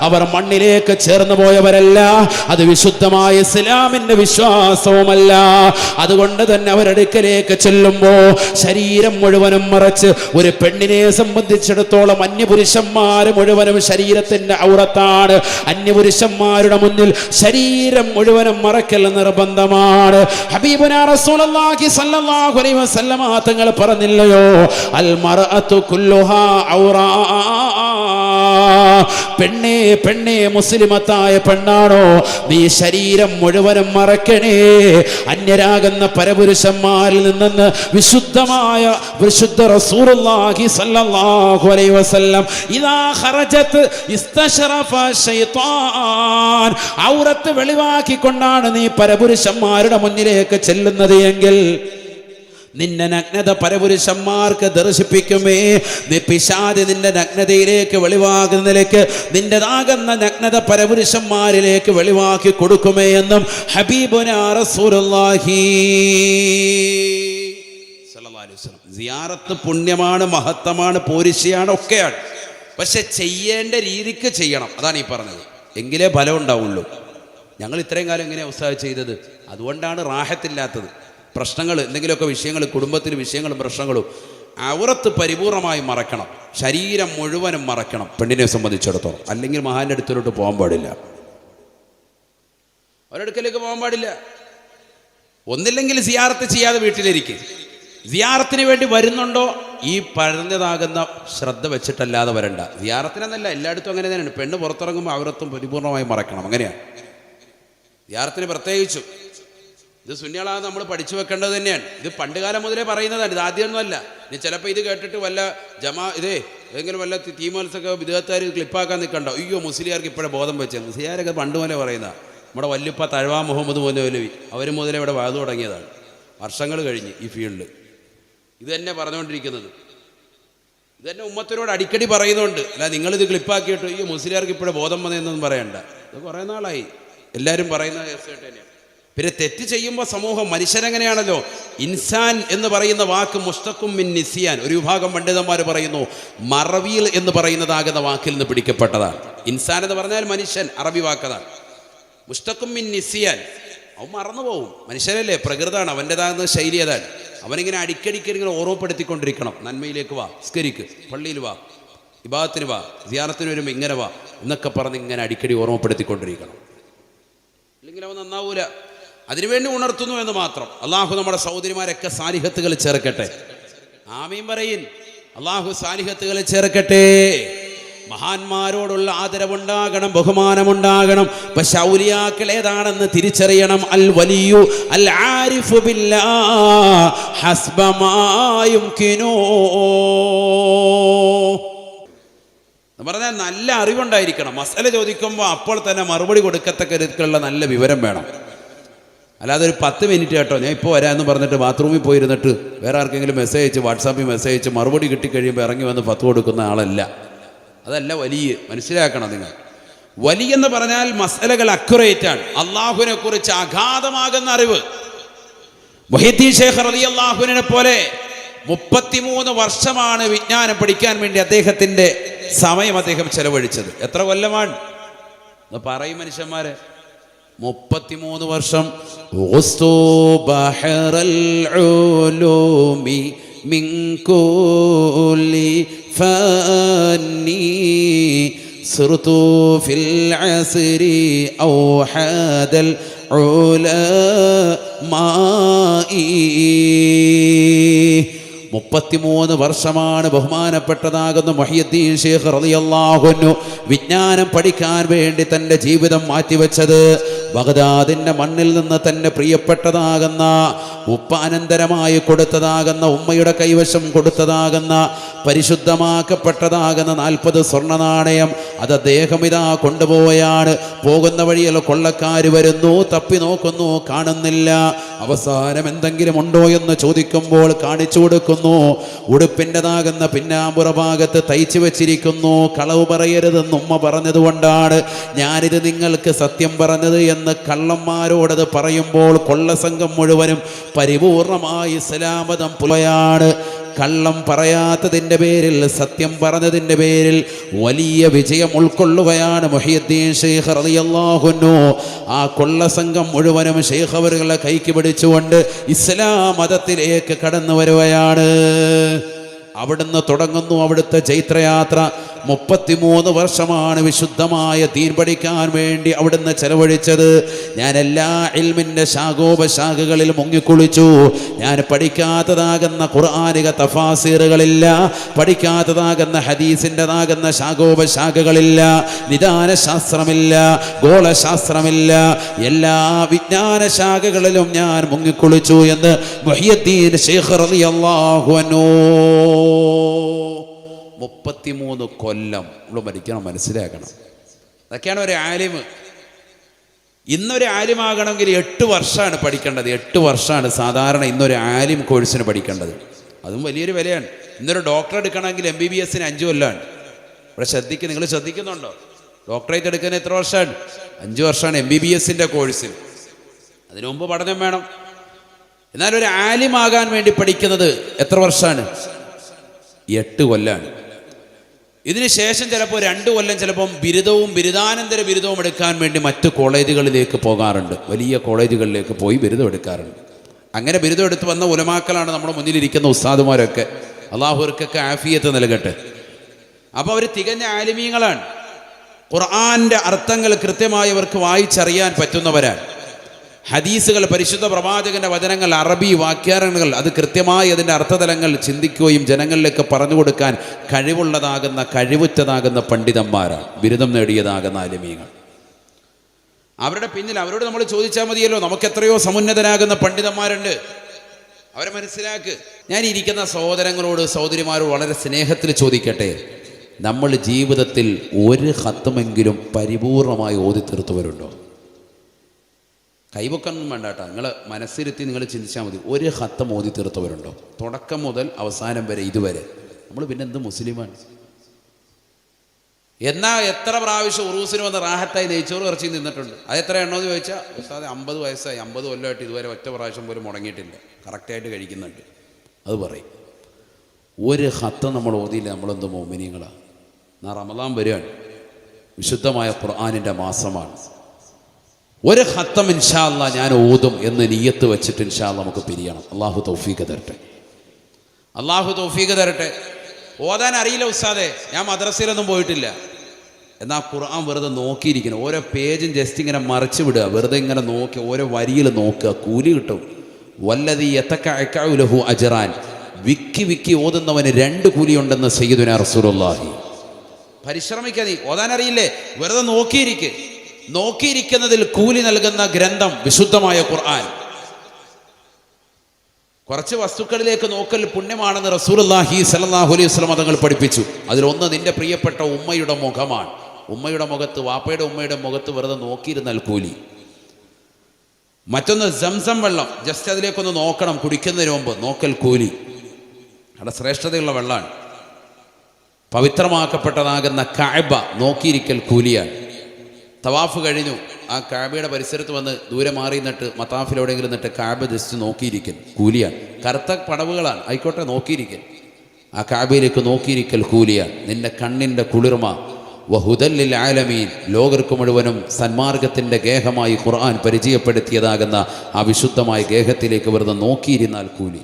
അവർ മണ്ണിലേക്ക് ചേർന്ന് പോയവരല്ല. അത് വിശുദ്ധമായ ഇസ്ലാമിന്റെ വിശ്വാസവുമല്ല. അതുകൊണ്ട് തന്നെ അവരടുക്കലേക്ക് ചെല്ലുമ്പോ ശരീരം മുഴുവനും മറച്ച്, ഒരു പെണ്ണിനെ സംബന്ധിച്ചിടത്തോളം അന്യപുരുഷന്മാര് മുഴുവനും ശരീരത്തിന്റെ ഔറത്താണ്. അന്യപുരുഷന്മാരുടെ മുന്നിൽ ശരീരം മുഴുവനും മറക്കൽ നിർബന്ധമാണ്. ഹബീബുനാ റസൂലുള്ളാഹി സ്വല്ലല്ലാഹു അലൈഹി വസല്ലമ തങ്ങൾ പറഞ്ഞില്ലയോ, അൽ മർഅതു കുല്ലുഹാ ഔറാ. പെണ്ണേ മുസ്ലിമത്തായ പെണ്ണാണോ, നീ ശരീരം മുഴുവനും മറക്കണേ. അന്യരാകുന്ന പരപുരുഷന്മാരിൽ നിന്ന് വിശുദ്ധ റസൂലുള്ളാഹി സ്വല്ലല്ലാഹു അലൈഹി വസല്ലം ഇദാ ഖറജത് ഇസ്തശറഫ ശൈത്താൻ. ഔറത്ത് വെളിവാക്കിക്കൊണ്ടാണ് നീ പരപുരുഷന്മാരുടെ മുന്നിലേക്ക് ചെല്ലുന്നത് എങ്കിൽ നിന്റെ നഗ്നത പരപുരുഷന്മാർക്ക് ദർശിപ്പിക്കുമേ. പിശാച് നിന്റെ നഗ്നതയിലേക്ക് വെളിവാകുന്നതിലേക്ക് നിന്റേതാകുന്ന നഗ്നത പരപുരുഷന്മാരിലേക്ക് വെളിവാക്കി കൊടുക്കുമേ എന്നും ഹബീബുനാ റസൂലുള്ളാഹി സ്വല്ലല്ലാഹു അലൈഹി വസല്ലം. സിയാറത്ത് പുണ്യമാണ്, മഹത്തമാണ്, പോരിശയാണ്, ഒക്കെയാണ്. പക്ഷെ ചെയ്യേണ്ട രീതിക്ക് ചെയ്യണം. അതാണ് ഈ പറഞ്ഞത്, എങ്കിലേ ഫലം ഉണ്ടാവുള്ളൂ. ഞങ്ങൾ ഇത്രയും കാലം എങ്ങനെയാണ് ഉസ്താദ് ചെയ്തത്? അതുകൊണ്ടാണ് റാഹത്തില്ലാത്തത്. പ്രശ്നങ്ങൾ, എന്തെങ്കിലുമൊക്കെ വിഷയങ്ങൾ, കുടുംബത്തിൽ വിഷയങ്ങളും പ്രശ്നങ്ങളും, ഔറത്ത് പരിപൂർണമായി മറക്കണം, ശരീരം മുഴുവനും മറക്കണം പെണ്ണിനെ സംബന്ധിച്ചിടത്തോളം. അല്ലെങ്കിൽ മഹാന്റെ അടുത്തിലോട്ട് പോകാൻ പാടില്ല, ഒരടുക്കലേക്ക് പോകാൻ പാടില്ല. ഒന്നില്ലെങ്കിൽ സിയാറത്ത് ചെയ്യാതെ വീട്ടിലിരിക്കും. സിയാറത്തിന് വേണ്ടി വരുന്നുണ്ടോ, ഈ പറഞ്ഞതാകുന്ന ശ്രദ്ധ വെച്ചിട്ടല്ലാതെ വരണ്ട. സിയാറത്തിനെന്നല്ല, എല്ലായിടത്തും അങ്ങനെ തന്നെയാണ്. പെണ്ണ് പുറത്തിറങ്ങുമ്പോൾ ഔറത്തും പരിപൂർണമായി മറക്കണം. അങ്ങനെയാണ് സിയാറത്തിന് പ്രത്യേകിച്ചും. ഇത് സുന്നികളാണ് നമ്മൾ പഠിച്ചു വെക്കേണ്ടത് തന്നെയാണ്. ഇത് പണ്ടുകാലം മുതലേ പറയുന്നതാണ്, ഇത് ആദ്യമൊന്നുമല്ല. ഇനി ചിലപ്പോൾ ഇത് കേട്ടിട്ട് വല്ല ഏതെങ്കിലും വല്ല തീമത്സൊക്കെ വിദേഹത്താർ ക്ലിപ്പാക്കാൻ നിൽക്കണ്ടോ, അയ്യോ മുസ്ലിയാർക്ക് ഇപ്പോഴേ ബോധം വെച്ചത്. മുസ്ലിയാരൊക്കെ പണ്ട് മുതലേ പറയുന്ന നമ്മുടെ വല്യുപ്പ തഴവാ മുഹമ്മദ് മൗലവി അവർ മുതലേ ഇവിടെ വാതു തുടങ്ങിയതാണ്. വർഷങ്ങൾ കഴിഞ്ഞ് ഈ ഫീൽഡ് ഇത് തന്നെ പറഞ്ഞുകൊണ്ടിരിക്കുന്നത്. ഇത് തന്നെ ഉമ്മത്തിനോട് അടിക്കടി പറയുന്നുണ്ട്. അല്ല നിങ്ങളിത് ക്ലിപ്പാക്കിയിട്ട് അയ്യോ മുസ്ലിയാർക്ക് ഇപ്പോഴേ ബോധം വന്നതെന്നൊന്നും പറയണ്ട. ഇത് കുറേ നാളായി എല്ലാവരും പറയുന്ന കേസായിട്ട് തന്നെയാണ്. പിന്നെ തെറ്റ് ചെയ്യുമ്പോൾ സമൂഹം, മനുഷ്യനെങ്ങനെയാണല്ലോ, ഇൻസാൻ എന്ന് പറയുന്ന വാക്ക് മുസ്തഖും മിൻ നിസിയാൻ. ഒരു വിഭാഗം പണ്ഡിതന്മാർ പറയുന്നു മറവിയിൽ എന്ന് പറയുന്നതാകുന്ന വാക്കിൽ നിന്ന് പിടിക്കപ്പെട്ടതാണ്. ഇൻസാൻ എന്ന് പറഞ്ഞാൽ മനുഷ്യൻ, അറബി വാക്കതാണ്. മുസ്തഖും മിൻ നിസിയാൻ, അവൻ മറന്നു പോവും. മനുഷ്യനല്ലേ, പ്രകൃതമാണ്, അവൻ്റെതാകുന്ന ശൈലി അതാണ്. അവനിങ്ങനെ അടിക്കടിക്ക് ഇങ്ങനെ ഓർമ്മപ്പെടുത്തിക്കൊണ്ടിരിക്കണം. നന്മയിലേക്ക് വാ, സ്കരിക്ക്, പള്ളിയിൽ വാ, ഇബാദത്തിന് വാ, സിയാറത്തിന് വരുമ്പോൾ ഇങ്ങനെ വാ എന്നൊക്കെ പറഞ്ഞ് ഇങ്ങനെ അടിക്കടി ഓർമ്മപ്പെടുത്തിക്കൊണ്ടിരിക്കണം. ഇല്ലെങ്കിൽ അവൻ നന്നാവൂല. അതിനുവേണ്ടി ഉണർത്തുന്നു എന്ന് മാത്രം. അള്ളാഹു നമ്മുടെ സഹോദരിമാരൊക്കെ സാലിഹത്തുകൾ ചേർക്കട്ടെ. ആമീൻ പറയിൻ. അള്ളാഹു സാലിഹത്തുകൾ ചേർക്കട്ടെ. മഹാന്മാരോടുള്ള ആദരവുണ്ടാകണം, ബഹുമാനമുണ്ടാകണം. പക്ഷെ ഔലിയാക്കൾ ഏതാണെന്ന് തിരിച്ചറിയണം. അൽ വലിയു അൽ ആരിഫു ബില്ലാഹ് ഹസ്ബ മാ യുംകിനു എന്ന് പറഞ്ഞാൽ നല്ല അറിവുണ്ടായിരിക്കണം. മസല ചോദിക്കുമ്പോൾ അപ്പോൾ തന്നെ മറുപടി കൊടുക്കത്തക്ക രീതിക്കുള്ള നല്ല വിവരം വേണം. അല്ലാതെ ഒരു 10 മിനിറ്റ് കേട്ടോ ഞാൻ ഇപ്പോൾ വരാമെന്ന് പറഞ്ഞിട്ട് ബാത്റൂമിൽ പോയിരുന്നിട്ട് വേറെ ആർക്കെങ്കിലും മെസ്സേജ് അയച്ച് വാട്സാപ്പിൽ മെസ്സേജ് അയച്ച് മറുപടി കിട്ടിക്കഴിയുമ്പോൾ ഇറങ്ങി വന്ന് ഫത്വ കൊടുക്കുന്ന ആളല്ല. അതല്ല വലിയ. മനസ്സിലാക്കണം നിങ്ങൾ. വലിയെന്ന് പറഞ്ഞാൽ മസലകൾ അക്യുറേറ്റ് ആണ്. അള്ളാഹുവിനെ കുറിച്ച് അഗാധമാകുന്ന അറിവ്. മുഹീദ്ദീൻ ശൈഖ് റളിയല്ലാഹുവിനെ പോലെ 33 വർഷമാണ് വിജ്ഞാനം പഠിക്കാൻ വേണ്ടി അദ്ദേഹത്തിന്റെ സമയം അദ്ദേഹം ചെലവഴിച്ചത്. എത്ര കൊല്ലമാണ് എന്ന് പറയും മനുഷ്യന്മാരെ. 33 വർഷം. من كل فاني صرت في العصر أوحد العلماء. 33 വർഷമാണ് ബഹുമാനപ്പെട്ടതാകുന്ന മുഹയ്യിദ്ദീൻ ശൈഖ് റളിയല്ലാഹു അൻഹു വിജ്ഞാനം പഠിക്കാൻ വേണ്ടി തൻ്റെ ജീവിതം മാറ്റിവെച്ചത്. ബഗ്ദാദിന്റെ മണ്ണിൽ നിന്ന് തൻ്റെ പ്രിയപ്പെട്ടതാകുന്ന ഉപ്പ അനന്തരമായി കൊടുത്തതാകുന്ന ഉമ്മയുടെ കൈവശം കൊടുത്തതാകുന്ന പരിശുദ്ധമാക്കപ്പെട്ടതാകുന്ന 40 സ്വർണ്ണ നാണയം അത് അദ്ദേഹം ഇതാ കൊണ്ടുപോവുകയാണ്. പോകുന്ന വഴിയിൽ കൊള്ളക്കാർ വരുന്നു, തപ്പി നോക്കുന്നു, കാണുന്നില്ല. അവസാനം എന്തെങ്കിലും ഉണ്ടോ എന്ന് ചോദിക്കുമ്പോൾ കാണിച്ചു കൊടുക്കുന്നു. ഉടുപ്പിൻ്റെതാകുന്ന പിന്നാമ്പുറ ഭാഗത്ത് തയ്ച്ചു വെച്ചിരിക്കുന്നു. കളവ് പറയരുതെന്ന് ഉമ്മ പറഞ്ഞതുകൊണ്ടാണ് ഞാനിത് നിങ്ങൾക്ക് സത്യം പറഞ്ഞത് എന്ന് കള്ളന്മാരോടത് പറയുമ്പോൾ കൊള്ളസംഘം മുഴുവനും പരിപൂർണമായി ഇസ്ലാമതം പുലയാണ്. കള്ളം പറയാത്തതിൻ്റെ പേരിൽ, സത്യം പറഞ്ഞതിൻ്റെ പേരിൽ വലിയ വിജയം ഉൾക്കൊള്ളുകയാണ് മുഹയ്യിദ്ദീൻ ശൈഖ് റളിയല്ലാഹു അൻഹു. ആ കൊള്ളസംഘം മുഴുവനും ശൈഖ് അവരുടെ കൈക്ക് പിടിച്ചുകൊണ്ട് ഇസ്ലാം മതത്തിലേക്ക് കടന്നു വരുകയാണ്. അവിടുന്ന് തുടങ്ങുന്നു അവിടുത്തെ ചൈത്രയാത്ര. 33 വർഷമാണ് വിശുദ്ധമായ ദീൻ പഠിക്കാൻ വേണ്ടി അവിടുന്ന് ചെലവഴിച്ചത്. ഞാൻ എല്ലാ ഇൽമിൻ്റെ ശാഖോപശാഖകളിൽ മുങ്ങിക്കുളിച്ചു. ഞാൻ പഠിക്കാത്തതാകുന്ന ഖുർആനിക തഫാസീറുകളില്ല, പഠിക്കാത്തതാകുന്ന ഹദീസിൻ്റെതാകുന്ന ശാഖോപശാഖകളില്ല, നിദാന ശാസ്ത്രമില്ല, ഗോളശാസ്ത്രമില്ല, എല്ലാ വിജ്ഞാന ശാഖകളിലും ഞാൻ മുങ്ങിക്കുളിച്ചു എന്ന് മുഹയ്യിദ്ദീൻ ശൈഖ് റളിയല്ലാഹു അൻഹു. 33 കൊല്ലം നമ്മൾ പഠിക്കണം, മനസ്സിലാക്കണം. അതൊക്കെയാണ് ഒരു ആലിമ്. ഇന്നൊരു ആലിമാകണമെങ്കിൽ 8 വർഷമാണ് പഠിക്കേണ്ടത്. 8 വർഷമാണ് സാധാരണ ഇന്നൊരു ആലിം കോഴ്സിന് പഠിക്കേണ്ടത്. അതും വലിയൊരു വിലയാണ്. ഇന്നൊരു ഡോക്ടർ എടുക്കണമെങ്കിൽ MBBSന് 5 കൊല്ലമാണ്. ഇവിടെ നിങ്ങൾ ശ്രദ്ധിക്കുന്നുണ്ടോ? ഡോക്ടറേറ്റ് എടുക്കാൻ എത്ര വർഷമാണ്? 5 വർഷമാണ് MBBSൻ്റെ കോഴ്സിന്. അതിനു മുമ്പ് പഠനം വേണം. എന്നാൽ ഒരു ആലിമാകാൻ വേണ്ടി പഠിക്കുന്നത് എത്ര വർഷമാണ്? 8 കൊല്ലമാണ്. ഇതിന് ശേഷം ചിലപ്പോൾ 2 കൊല്ലം ചിലപ്പം ബിരുദവും ബിരുദാനന്തര ബിരുദവും എടുക്കാൻ വേണ്ടി മറ്റ് കോളേജുകളിലേക്ക് പോകാറുണ്ട്. വലിയ കോളേജുകളിലേക്ക് പോയി ബിരുദം എടുക്കാറുണ്ട്. അങ്ങനെ ബിരുദം എടുത്ത് വന്ന ഉലമാക്കളാണ് നമ്മുടെ മുന്നിലിരിക്കുന്ന ഉസ്താദുമാരൊക്കെ. അള്ളാഹുവർക്കൊക്കെ ആഫിയത്ത് നൽകട്ടെ. അപ്പോൾ അവർ തികഞ്ഞ ആലിമീങ്ങളാണ്. ഖുർആൻ്റെ അർത്ഥങ്ങൾ കൃത്യമായി അവർക്ക് വായിച്ചറിയാൻ പറ്റുന്നവരാണ്. ഹദീസുകൾ, പരിശുദ്ധ പ്രവാചകന്റെ വചനങ്ങൾ, അറബി വാക്യാരണങ്ങൾ അത് കൃത്യമായി അതിൻ്റെ അർത്ഥതലങ്ങൾ ചിന്തിക്കുകയും ജനങ്ങളിലേക്ക് പറഞ്ഞു കൊടുക്കാൻ കഴിവുറ്റതാകുന്ന പണ്ഡിതന്മാരാണ്, ബിരുദം നേടിയതാകുന്ന ആലിമീങ്ങൾ. അവരുടെ പിന്നിൽ അവരോട് നമ്മൾ ചോദിച്ചാൽ മതിയല്ലോ. നമുക്ക് എത്രയോ സമുന്നതരാകുന്ന പണ്ഡിതന്മാരുണ്ട്, അവരെ മനസ്സിലാക്ക്. ഞാൻ ഇരിക്കുന്ന സഹോദരങ്ങളോട് സഹോദരിമാരോട് വളരെ സ്നേഹത്തിൽ ചോദിക്കട്ടെ, നമ്മൾ ജീവിതത്തിൽ ഒരു ഖത്മെങ്കിലും പരിപൂർണമായി ഓതി തീർത്തവരുണ്ടോ? കൈവക്കൊന്നും വേണ്ട കേട്ടോ, നിങ്ങൾ മനസ്സിരുത്തി നിങ്ങൾ ചിന്തിച്ചാൽ മതി. ഒരു ഖത്തം ഓതി തീർത്തവരുണ്ടോ? തുടക്കം മുതൽ അവസാനം വരെ ഇതുവരെ. നമ്മൾ പിന്നെ എന്ത് മുസ്ലിമാണ്? എന്നാൽ എത്ര പ്രാവശ്യം ഉറൂസിന് വന്ന് റാഹത്തായി നെയ്ച്ചോറ് ഇറച്ചി നിന്നിട്ടുണ്ട്? അത് എത്ര എണ്ണമെന്ന് ചോദിച്ചാൽ ഉസ്താദെ 50 വയസ്സായി, 50 കൊല്ലമായിട്ട് ഇതുവരെ ഒറ്റ പ്രാവശ്യം പോലും മുടങ്ങിയിട്ടില്ല, കറക്റ്റായിട്ട് കഴിക്കുന്നുണ്ട്. അത് പറയും. ഒരു ഖത്തം നമ്മൾ ഓതിയില്ല, നമ്മളെന്ത് മോമിനിയങ്ങളാണ്. എന്നാൽ റമദാൻ വരികയാണ്, വിശുദ്ധമായ ഖുർആനിൻ്റെ മാസമാണ്. ഒരു ഖത്തം ഇൻഷാ അല്ലാഹ് ഞാൻ ഓതും എന്ന് നിയ്യത്ത് വെച്ചിട്ട് ഇൻഷാ അല്ലാഹ് നമുക്ക് പിരിയണം. അള്ളാഹു തൗഫീഖ് തരട്ടെ, അള്ളാഹു തൗഫീഖ് തരട്ടെ. ഓതാൻ അറിയില്ല ഉസ്താദേ, ഞാൻ മദ്രസയിലൊന്നും പോയിട്ടില്ല. എന്നാൽ ഖുർആൻ വെറുതെ നോക്കിയിരിക്കണം. ഓരോ പേജും ജസ്റ്റ് ഇങ്ങനെ മറിച്ച് വിടുക, വെറുതെ ഇങ്ങനെ നോക്കി ഓരോ വരിയിൽ നോക്കുക, കൂലി കിട്ടും. വല്ലദീ യതകഅഉലഹു അജ്റാൻ, വിക്കി വിക്കി ഓതുന്നവന് 2 കൂലിയുണ്ടെന്ന് സയ്യിദുനാ റസൂലുള്ളാഹി. പരിശ്രമിക്കുക. നീ ഓതാൻ അറിയില്ലേ, വെറുതെ നോക്കിയിരിക്കുന്നതിൽ കൂലി നൽകുന്ന ഗ്രന്ഥം വിശുദ്ധമായ ഖുർആൻ. കുറച്ച് വസ്തുക്കളിലേക്ക് നോക്കൽ പുണ്യമാണെന്ന് റസൂലുള്ളാഹി സ്വല്ലല്ലാഹു അലൈഹി വസല്ലം തങ്ങൾ പഠിപ്പിച്ചു. അതിലൊന്ന് നിന്റെ പ്രിയപ്പെട്ട ഉമ്മയുടെ മുഖമാണ്. ഉമ്മയുടെ മുഖത്ത്, വാപ്പയുടെ ഉമ്മയുടെ മുഖത്ത് വെറുതെ നോക്കിയിരുന്നാൽ കൂലി. മറ്റൊന്ന് സംസം വെള്ളം, ജസ്റ്റ് അതിലേക്കൊന്ന് നോക്കണം കുടിക്കുന്നതിന് മുമ്പ്, നോക്കൽ കൂലി. അവിടെ ശ്രേഷ്ഠതയുള്ള വെള്ളമാണ്. പവിത്രമാക്കപ്പെട്ടതാകുന്ന കഅബ നോക്കിയിരിക്കൽ കൂലിയാണ്. തവാഫ് കഴിഞ്ഞു, ആ കഅബയുടെ പരിസരത്ത് വന്ന് ദൂരെ മാറി നിന്നിട്ട് മതാഫിലെവിടെയെങ്കിലും നിന്നിട്ട് കഅബ ജസ്റ്റ് നോക്കിയിരിക്കൽ കൂലിയാണ്. കറുത്ത പടവുകളാണ്, ആയിക്കോട്ടെ, നോക്കിയിരിക്കൽ. ആ കഅബയിലേക്ക് നോക്കിയിരിക്കൽ കൂലിയാണ്. നിന്റെ കണ്ണിൻ്റെ കുളിർമ. വഹുദൽ ലിൽ ആലമീൻ, ലോകർക്ക് മുഴുവനും സന്മാർഗത്തിൻ്റെ ഗേഹമായി ഖുർആൻ പരിചയപ്പെടുത്തിയതാകുന്ന ആ വിശുദ്ധമായ ഗേഹത്തിലേക്ക് വെറുതെ നോക്കിയിരുന്നാൽ കൂലി.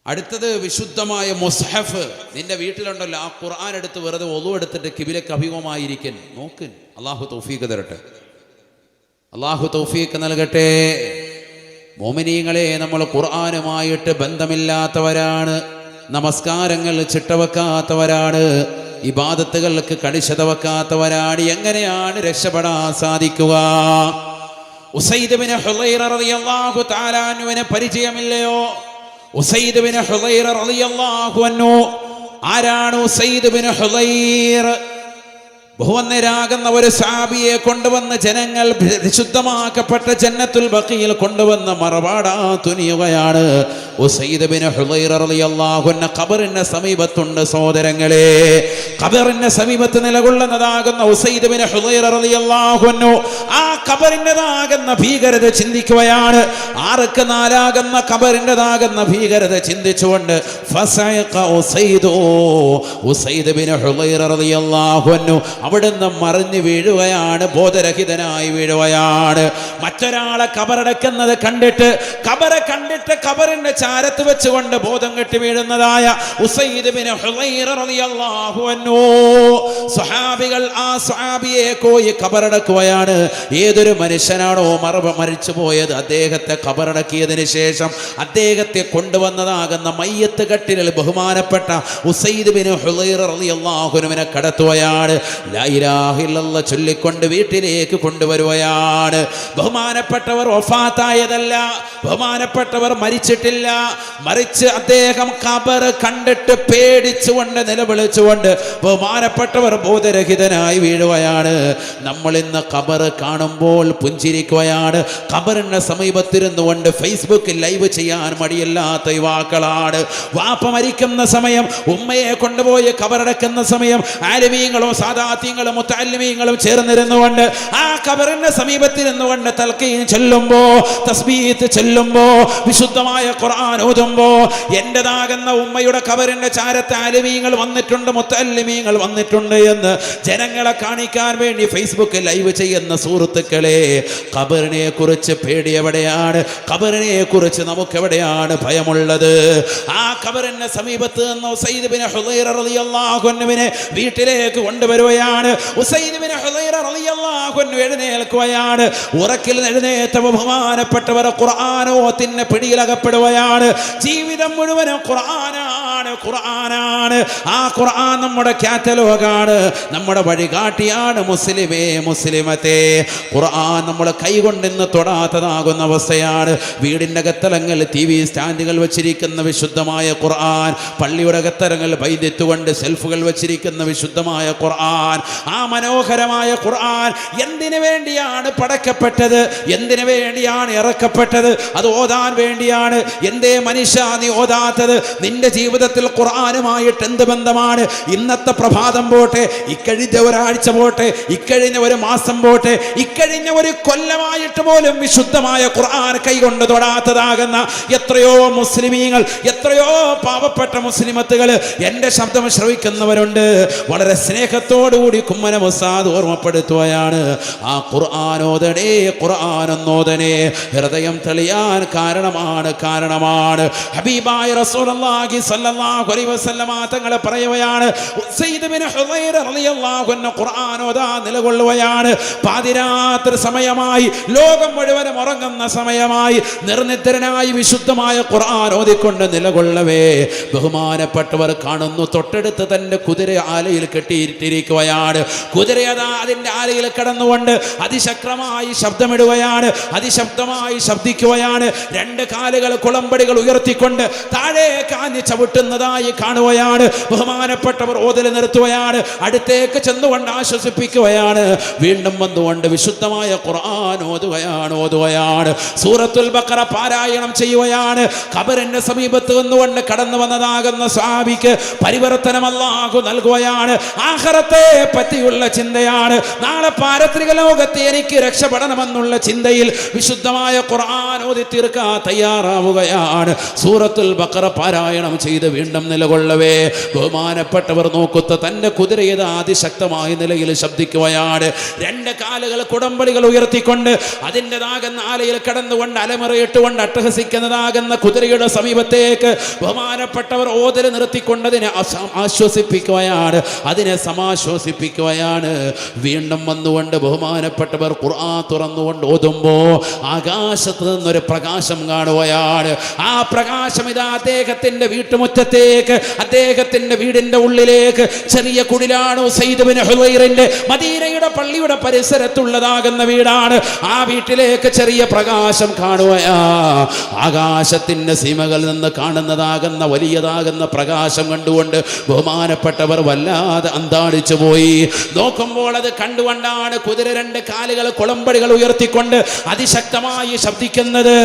അടുത്തത് വിശുദ്ധമായ മുസ്ഹഫ്. നിന്റെ വീട്ടിലുണ്ടല്ലോ, ആ ഖുർആൻ എടുത്ത് വെറുതെ ഒളു എടുത്തിട്ട് കിബിലക്ക് അഭിമുഖമായിരിക്കൻ നോക്ക്. അള്ളാഹു തൗഫീഖ് തരട്ടെ, അള്ളാഹു തൗഫീഖ് നൽകട്ടെ. മോമിനീങ്ങളെ, നമ്മൾ ഖുർആനുമായിട്ട് ബന്ധമില്ലാത്തവരാണ്, നമസ്കാരങ്ങൾ ചിട്ടവെക്കാത്തവരാണ്, ഇബാദത്തുകൾക്ക് കണിശത വെക്കാത്തവരാണ്. എങ്ങനെയാണ് രക്ഷപ്പെടാൻ സാധിക്കുക? ഉസൈദ് ബിൻ ഹുളൈറ റളിയല്ലാഹു തആല അൻഹുവിനെ പരിചയമില്ലയോ? ഉസൈദ് ബിൻ ഹുളൈറ റളിയല്ലാഹു അൻഹു. ആരാണ് ഉസൈദ് ബിൻ ഹുളൈർ? ബഹുവന്നരാകുന്ന ഒരു സഹാബിയെ കൊണ്ടുവന്ന് ജനങ്ങൾ വിശുദ്ധമാക്കപ്പെട്ട ജന്നത്തുൽ ബഖീൽ കൊണ്ടുവന്ന് മറപാടാ തുനിയുകയാണ്. ഉസൈദ് ബിൻ ഹുളൈർ റളിയല്ലാഹു അൻഹു ഖബറിന്റെ സമീപത്തുണ്ട്. സഹോദരങ്ങളെ, ഖബറിന്റെ സമീപത്ത് നിലകൊള്ളുന്നതാകുന്ന ഉസൈദ് ബിൻ ഹുളൈർ റളിയല്ലാഹു അൻഹു ആ ഖബറിൻ്റെതാകുന്ന ഭീകരത ചിന്തിക്കുകയാണ്. 6ക്ക് 4 ഖബറിൻ്റെതാകുന്ന ഭീകരത ചിന്തിച്ചുകൊണ്ട് ഫസഅഖ ഉസൈദ് ബിൻ ഹുളൈർ റളിയല്ലാഹു അൻഹു അവിടുന്ന് മറിഞ്ഞു വീഴുകയാണ്, ബോധരഹിതനായി വീഴുകയാണ്. മറ്റൊരാളെ ഖബറടക്കുന്നത് കണ്ടിട്ട് ഖബറിന്റെ ചാരത്ത് വെച്ചുകൊണ്ട് ബോധം കെട്ടി വീഴുന്നതായ ഉസൈദ് ബിൻ ഹുളൈർ റളിയല്ലാഹു അൻഹു, സ്വഹാബികൾ ആ സ്വഹാബിയെ പോയി ഖബറടക്കുകയാണ്. ഏതൊരു മനുഷ്യനാണോ മരിച്ചു പോയത്, അദ്ദേഹത്തെ ഖബറടക്കിയതിന് ശേഷം അദ്ദേഹത്തെ കൊണ്ടുവന്നതാകുന്ന മയ്യത്ത് കട്ടിലിൽ ബഹുമാനപ്പെട്ട ഉസൈദ് ബിൻ ഹുളൈർ റളിയല്ലാഹു അൻഹുവിനെ കടത്തുകയാണ്. ലാ ഇലാഹ ഇല്ലല്ലാഹ് ചൊല്ലിക്കൊണ്ട് വീട്ടിലേക്ക് കൊണ്ടുവരുകയാണ്. ബഹുമാനപ്പെട്ടവർ വഫാത്തായതല്ല, ബഹുമാനപ്പെട്ടവർ മരിച്ചിട്ടില്ല, മറിച്ച് അദ്ദേഹം ഖബർ കണ്ടിട്ട് പേടിച്ചുകൊണ്ട് നിലവിളിച്ചുകൊണ്ട് ബഹുമാനപ്പെട്ടവർ ബോധരഹിതനായി വീഴുകയാണ്. നമ്മൾ ഇന്ന് ഖബർ കാണുമ്പോൾ പുഞ്ചിരിക്കുകയാണ്. ഖബറിന്റെ സമീപത്തിരുന്നു കൊണ്ട് ഫേസ്ബുക്കിൽ ലൈവ് ചെയ്യാൻ മടിയില്ലാത്ത യുവാക്കളാണ്. വാപ്പ മരിക്കുന്ന സമയം, ഉമ്മയെ കൊണ്ടുപോയി ഖബറടക്കുന്ന സമയം ആലിമീങ്ങളും സാദാത്യങ്ങളും മുത്തഅല്ലിമീങ്ങളും ചേർന്നിരുന്നുകൊണ്ട് ആ ഖബറിന്റെ സമീപത്തിരുന്നുകൊണ്ട് തൽഖീൻ ചൊല്ലുമ്പോ, തസ്ബീഹ് ചൊല്ലുമ്പോ, വിശുദ്ധമായ ഖുർആൻ ഓതുമ്പോ, എന്റേതാകുന്ന ഉമ്മയുടെ ഖബറിന്റെ ചാരത്ത് ആലിമീങ്ങൾ വന്നിട്ടുണ്ട്, മുത്തഅല്ലിമീങ്ങൾ വന്നിട്ടുണ്ട് എന്ന് ജനങ്ങളെ കാണിക്കാൻ വേണ്ടി ഫേസ്ബുക്കിൽ ലൈവ് ചെയ്യുന്ന സുഹൃത്തുക്കളെ, ഖബറിനെ കുറിച്ച് പേടി എവിടെയാണ്? ഖബറിനെ കുറിച്ച് നമുക്ക് എവിടെയാണ് ഭയമുള്ളത്? ആ ഖബറിന്റെ സമീപത്ത് നിന്ന് ഉസൈദ് ബിൻ ഹുളൈർ റളിയല്ലാഹു അൻഹുവിനെ വീട്ടിലേക്ക് കൊണ്ടുവരുകയാണ്. ഉസൈദ് ബിൻ ഹുളൈർ റളിയല്ലാഹു അൻഹു എഴുന്നേൽക്കുകയാണ്. ഉറക്കിൽ എഴുന്നേറ്റ ബഹുമാനപ്പെട്ടവർ ഖുർആനോത്തിന്റെ പിടിയിലകപ്പെടുകയാണ്. ജീവിതം മുഴുവനും ഖുർആനാണ്. ആ ഖുർആൻ നമ്മുടെ കാറ്റലോഗാണ്, നമ്മുടെ വഴികാട്ടിയാണ്. മുസ്ലിമത്തെ ഖുർആൻ നമ്മൾ കൈകൊണ്ടിന്ന് തൊടാത്തതാകുന്ന അവസ്ഥയാണ്. വീടിൻ്റെ അകത്തളങ്ങൾ TV സ്റ്റാൻഡുകൾ വെച്ചിരിക്കുന്ന വിശുദ്ധമായ ഖുർആൻ, പള്ളിയുടെ അകത്തളങ്ങൾ വൈദ്യത്തുകൊണ്ട് സെൽഫുകൾ വെച്ചിരിക്കുന്ന വിശുദ്ധമായ ഖുർആൻ, ആ മനോഹരമായ ഖുർആൻ എന്തിനു വേണ്ടിയാണ് പടക്കപ്പെട്ടത്? എന്തിനു വേണ്ടിയാണ് ഇറക്കപ്പെട്ടത്? അത് ഓതാൻ വേണ്ടിയാണ്. എന്തേ മനുഷ്യ നീ ഓതാത്തത്? നിന്റെ ജീവിതത്തിൽ ഖുർആനുമായിട്ട് എന്ത് ബന്ധമാണ്? ഇന്നത്തെ പ്രഭാതം പോട്ടെ, ഇക്കഴിഞ്ഞ ഒരാഴ്ച പോട്ടെ, ഇക്കഴിഞ്ഞ ഒരു മാസം പോട്ടെ, ഇക്കഴിഞ്ഞ ഒരു കൊല്ലമായിട്ട് പോലും വിശുദ്ധമായ ഖുർആൻ കൈകൊണ്ട് തൊടാത്തതാകുന്ന എത്രയോ മുസ്ലിമീങ്ങൾ, എത്രയോ പാവപ്പെട്ട മുസ്ലിമത്തുകൾ എൻ്റെ ശബ്ദം ശ്രവിക്കുന്നവരുണ്ട്. വളരെ സ്നേഹത്തോടുകൂടി കുമ്മന ഉസ്താദ് ഓർമ്മപ്പെടുത്തുകയാണ്, ആ ഖുർആനോദനേ, ഖുർആനോദനേ ഹൃദയം തെളിയാൻ കാരണമാണ്. ഹബീബായ റസൂലുള്ളാഹി സ്വല്ലല്ലാഹു സല്ലല്ലാഹു അലൈഹി വസല്ലമ തങ്ങൾ പറയുകയാണ്, ഉസൈദ് ബിൻ ഹുദൈർ റളിയല്ലാഹു അൻഹു ഖുർആൻ ഓതാൻ നിലകൊള്ളുകയാണ്. പാതിരാത്രി സമയമായി, ലോകം മുഴുവനും ഉറങ്ങുന്ന സമയമായി, നിർനിദ്രനായി വിശുദ്ധമായ ഖുർആൻ ഓതിക്കൊണ്ട് നിലകൊള്ളവേ ബഹുമാനപ്പെട്ടവർ കാണുന്നു, തൊട്ടടുത്ത് തന്റെ കുതിര ആലയിൽ കെട്ടിയിട്ടിരിക്കുകയാണ്. കുതിര അതാ അതിന്റെ ആലയിൽ കിടന്നുകൊണ്ട് അതിശക്തമായി ശബ്ദമിടുകയാണ്, അതിശബ്ദമായി ശബ്ദിക്കുകയാണ്. രണ്ട് കാലുകൾ കുളമ്പടികൾ ഉയർത്തിക്കൊണ്ട് താഴെ കാഞ്ഞ് ചവിട്ടുന്നതായി കാണുകയാണ്. ബഹുമാനപ്പെട്ടവർ ഓതൽ നിർത്തുകയാണ്, അടുത്തേക്ക് ചെന്നുകൊണ്ട് ആശ്വസിപ്പിക്കുകയാണ്. വീണ്ടും വന്നുകൊണ്ട് വിശുദ്ധമായ ഖുർആൻ ഓതുകയാണ്. സൂറത്തുൽ ബഖറ പാരായണം ചെയ്യുകയാണ്. ഖബറിന്റെ സമീപത്ത് നിന്നുകൊണ്ട് കടന്നു വന്നതാകുന്ന സ്വഹാബിക്ക് പരിവർത്തനം അല്ലാഹു നൽകുകയാണ്. ആഖിറത്തെ പറ്റിയുള്ള ചിന്തയാണ്. നാളെ പാരത്രിക ലോകത്തെ എനിക്ക് രക്ഷപ്പെടണമെന്നുള്ള ചിന്തയിൽ വിശുദ്ധമായ ഖുർആൻ ഓതി തീർക്കാൻ തയ്യാറാവുകയാണ്. സൂറത്തുൽ ബഖറ പാരായണം ചെയ്ത് വീണ്ടും നിലകൊള്ളവേ ബഹുമാനപ്പെട്ടവർ നോക്കുത്ത തന്റെ കുതിരയത് അതിശക്തമായ നിലയിൽ ശബ്ദിക്കുകയാണ്. രണ്ട് കാലുകൾ കുടമ്പടികൾ ഉയർത്തിക്കൊണ്ട് അതിൻ്റെതാകുന്ന ആലയിൽ കടന്നുകൊണ്ട് അലമുറയിട്ടുകൊണ്ട് അട്ടഹസിക്കുന്നതാകുന്ന കുതിരയുടെ സമീപത്തേക്ക് ബഹുമാനപ്പെട്ടവർ ഓതൽ നിർത്തിക്കൊണ്ട് അതിനെ ആശ്വസിപ്പിക്കുകയാണ്, അതിനെ സമാശ്വസിപ്പിക്കുകയാണ്. വീണ്ടും വന്നുകൊണ്ട് ബഹുമാനപ്പെട്ടവർ ഖുർആൻ തുറന്നുകൊണ്ട് ഓതുമ്പോ ആകാശത്ത് നിന്നൊരു പ്രകാശം കാണുകയാണ്. ആ പ്രകാശം ഇതാ അദ്ദേഹത്തിന്റെ വീട്ടുമുറ്റത്തേക്ക്, അദ്ദേഹത്തിന്റെ വീടിന്റെ ഉള്ളിലേക്ക്, ചെറിയ കുടിലാണ് ഉസൈദ് ബിൻ ഹുദൈറിന്റെ, മദീനയുടെ പള്ളിയുടെ പരിസരത്തുള്ളതാകുന്ന വീടാണ്. ആ വീട്ടിലേക്ക് ചെറിയ പ്രകാശം കാണുകയാ. ആകാശത്തിന്റെ സീമകളിൽ നിന്ന് കാണുന്നതാകുന്ന വലിയതാകുന്ന പ്രകാശം കണ്ടുകൊണ്ട് ബഹുമാനപ്പെട്ടവർ വല്ലാതെ അന്താളിച്ചു പോയി. നോക്കുമ്പോൾ അത് കണ്ടുകൊണ്ടാണ് കുതിര രണ്ട് കാലുകൾ കുളമ്പടികൾ ഉയർത്തിക്കൊണ്ട് അതിശക്തമായി ശബ്ദിക്കുന്നത്.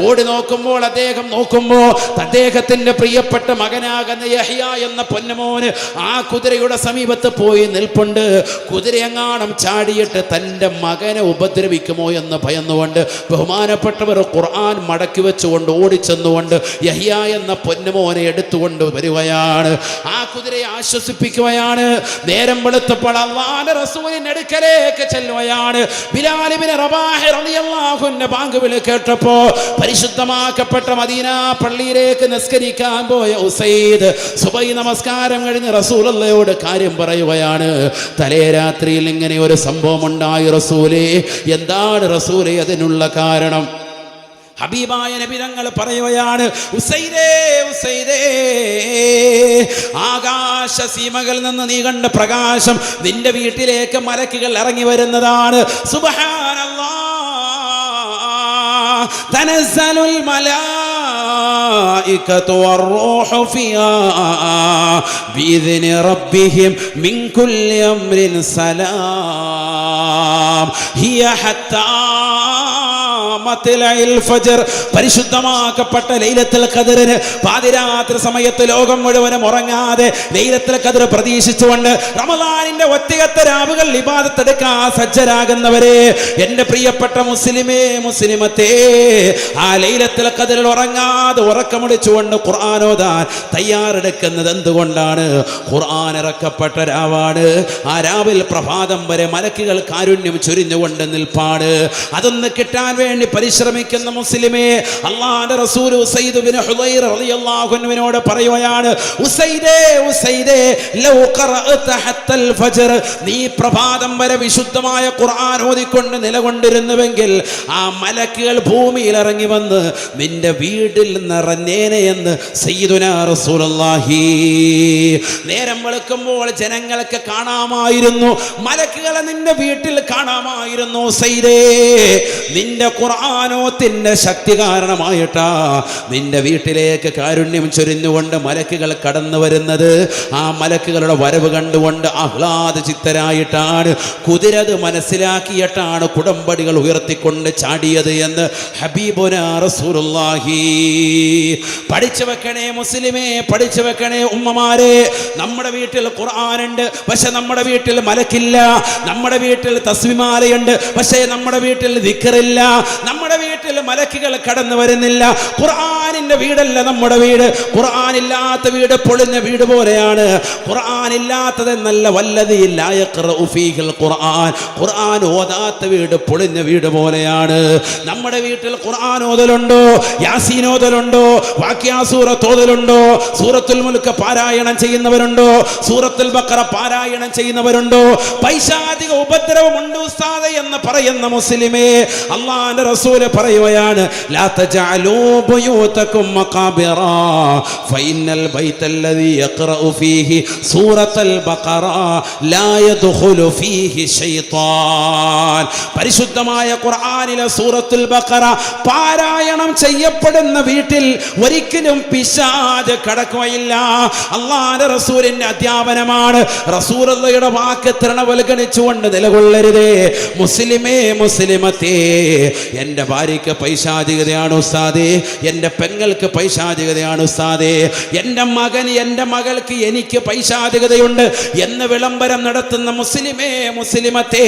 ഓടി നോക്കുമ്പോൾ അദ്ദേഹം നോക്കുമ്പോൾ അദ്ദേഹത്തിന്റെ പ്രിയപ്പെട്ട മകനാകുന്ന യഹ്യ എന്ന പൊന്നുമോന് ആ കുതിരയുടെ സമീപത്ത് പോയി നിൽപ്പുണ്ട്. കുതിരയെങ്ങാണം ചാടിയിട്ട് തൻ്റെ മകനെ ഉപദ്രവിക്കുമോ എന്ന് ഭയന്നുകൊണ്ട് ബഹുമാനപ്പെട്ടവർ ഖുർആൻ മടക്കി വെച്ചുകൊണ്ട് ഓടിച്ചെന്നുകൊണ്ട് യഹ്യ എന്ന പൊന്നുമോനെ എടുത്തുകൊണ്ട് വരികയാണ്. ആ കുതിരയെ ആശ്വസിപ്പിക്കുകയാണ്. നേരം വെളുത്തപ്പോൾ അല്ലാഹുവിന്റെ റസൂലിന്റെ അടുക്കലേക്ക് ചെല്ലുകയാണ്. ബിലാൽ ഇബ്നു റബാഹ് റളിയല്ലാഹു അൻഹു ബാങ്ക് വിളി കേട്ടപ്പോ പരിശുദ്ധമാക്കപ്പെട്ട മദീന പള്ളിയിലേക്ക് നിസ്കരിക്കാൻ പോയ ഉസൈദ് സുബഹി നമസ്കാരം കഴിഞ്ഞ് റസൂലുള്ളാഹിയോട് കാര്യം പറയുകയാണ്. തലേ രാത്രിയിൽ ഇങ്ങനെ ഒരു സംഭവം ഉണ്ടായി റസൂലേ, എന്താണ് റസൂലേ അതിനുള്ള കാരണം? ഹബീബായ നബി തങ്ങൾ പറയുകയാണ്, ഉസൈദേ ഉസൈദേ, ആകാശ സീമകളിൽ നിന്ന് നീ കണ്ട പ്രകാശം നിന്റെ വീട്ടിലേക്ക് മലക്കുകൾ ഇറങ്ങി വരുന്നതാണ്. സുബ്ഹാനല്ലാഹ്, തനസ്സലുൽ മലായികതു വറൂഹു ഫിഹാ ബിഇذن റബ്ബിഹിം മിൻ കുല്ലി അംരിൻ സലാം ഹിയ ഹത്താ പരിശുദ്ധമാക്കപ്പെട്ട ലൈലത്തുൽ ഖദ്റിന് പാതിരാത്രി സമയത്ത് ലോകം മുഴുവനും ഉറങ്ങാതെ ലൈലത്തുൽ ഖദ്ർ പ്രതീക്ഷിച്ചുകൊണ്ട് റമദാനിന്റെ ഒറ്റയത്തെ രാവുകൾ ഇബാദത്ത് എടുക്കാൻ സജ്ജരാകുന്നവരെ, എൻ്റെ പ്രിയപ്പെട്ട മുസ്ലിമേ മുസ്ലിമത്തേ, ആ ലൈലത്തുൽ ഖദ്റിൽ ഉറങ്ങാതെ ഉറക്കമൊടിച്ചുകൊണ്ട് ഖുർആൻ ഓതാൻ തയ്യാറെടുക്കുന്നത് എന്തുകൊണ്ടാണ്? ഖുർആൻ ഇറക്കപ്പെട്ട രാവാണ്. ആ രാവിൽ പ്രഭാതം വരെ മലക്കുകൾ കാരുണ്യം ചൊരിഞ്ഞുകൊണ്ട് നിൽപ്പാണ്. അതൊന്ന് കിട്ടാൻ വേണ്ടി പരിശ്രമിക്കുന്ന മുസ്ലിമേ, അല്ലാഹുവിന്റെ റസൂൽ ഉസൈദ് ബിൻ ഹുദൈർ റളിയല്ലാഹു അൻഹുവിനോട് പറയുകയാണ്, ഉസൈദേ ഉസൈദേ, ലൗ ഖറഅത ഹത്തൽ ഫജ്ർ, നീ പ്രഭാതം വരെ വിശുദ്ധമായ ഖുർആൻ ഓതിക്കൊണ്ട് നിലകൊണ്ടിരുന്നുവെങ്കിൽ ആ മലക്കുകൾ ഭൂമിയിൽ ഇറങ്ങി വന്ന് നിന്റെ വീട്ടിൽ നിറഞ്ഞേനെ എന്ന് സയ്യിദുനാ റസൂലുള്ളാഹി. നേരം വെളുക്കുമ്പോൾ ജനങ്ങൾക്ക് കാണാമായിരുന്നു, മലക്കുകളെ നിന്റെ വീട്ടിൽ കാണാമായിരുന്നു. ഉസൈദേ, നിന്റെ ഖുർആനോത്തിന്റെ ശക്തി കാരണമായിട്ടാ നിന്റെ വീട്ടിലേക്ക് കാരുണ്യം ചൊരിഞ്ഞുകൊണ്ട് മലക്കുകൾ കടന്നു വരുന്നത്. ആ മലക്കുകളുടെ വരവ് കണ്ടുകൊണ്ട് ആഹ്ലാദ ചിത്തരായിട്ടാണ്, കുതിരത് മനസ്സിലാക്കിയിട്ടാണ് കുടമ്പടികൾ ഉയർത്തിക്കൊണ്ട് ചാടിയത് എന്ന് ഹബീബുനാ റസൂലുള്ളാഹി. പഠിച്ചു വെക്കണേ മുസ്ലിമേ, പഠിച്ചു വെക്കണേ ഉമ്മമാരെ. നമ്മുടെ വീട്ടിൽ ഖുർആനുണ്ട്, പക്ഷെ നമ്മുടെ വീട്ടിൽ മലക്കില്ല. നമ്മുടെ വീട്ടിൽ തസ്ബീഹ്മാലയുണ്ട്, പക്ഷേ നമ്മുടെ വീട്ടിൽ ദിക്റില്ല. നമ്മുടെ വീട്ടിൽ മലക്കുകൾ കടന്നു വരുന്നില്ല. ഖുർആൻ ഖുർആനിന്റെ വീടല്ല നമ്മുടെ വീട്. ഖുർആൻ ഇല്ലാത്ത വീട് പൊളിഞ്ഞ വീട് പോലെയാണ്. ഖുർആൻ ഇല്ലാത്തതെന്നല്ല, വല്ലദീ ലാ യഖറഉ ഫീഹിൽ ഖുർആൻ, ഖുർആൻ ഓതാത്ത വീട് പൊളിഞ്ഞ വീട് പോലെയാണ്. നമ്മുടെ വീട്ടിൽ ഖുർആൻ ഓതലുണ്ടോ? യാസീൻ ഓതലുണ്ടോ? വാഖിഅ സൂറത്ത് ഓതലുണ്ടോ? സൂറത്തുൽ മുൽക്ക് പാരായണം ചെയ്യുന്നവരുണ്ടോ? സൂറത്തുൽ ബഖറ പാരായണം ചെയ്യുന്നവരുണ്ടോ? പൈശാചിക ഉപദ്രവമുണ്ട് ഉസ്താദേ എന്ന് പറയുന്ന മുസ്ലിമേ, അല്ലാഹുവിന്റെ റസൂൽ പറയുകയാണ്, ലാ തജഅലൂ ബുയൂതകും മഖാബിറ ഫഇന്നൽ ബൈതല്ലദീ യഖറഉ ഫീഹി സൂറത്തുൽ ബഖറ ലാ യദ്ഖുലു ഫീഹി ശൈത്താൻ. പരിശുദ്ധമായ ഖുർആനിലെ സൂറത്തുൽ ബഖറ പാരായണം ചെയ്യപ്പെടുന്ന വീട്ടിൽ ഒരിക്കലും പിശാച് കടക്കുകയില്ല. അല്ലാഹുവിന്റെ റസൂലിന്റെ അധ്യാപനമാണ്. റസൂലുള്ളാഹിയുടെ വാക്ക് തൃണവൽഗണിച്ചുകൊണ്ട് നിലകൊള്ളരുതേ. മുസ്ലിമേ, മുസ്ലിമത്തേ, എൻ്റെ ഭാര്യയ്ക്ക് പൈശാചികതയാണ് ഉസ്താദേ, എൻ്റെ പെങ്ങൾക്ക് പൈശാചികതയാണ് ഉസ്താദേ, എൻ്റെ മകന് എൻ്റെ മകൾക്ക് എനിക്ക് പൈശാചികതയുണ്ട് എന്ന് വിളംബരം നടത്തുന്ന മുസ്ലിമേ, മുസ്ലിമത്തേ,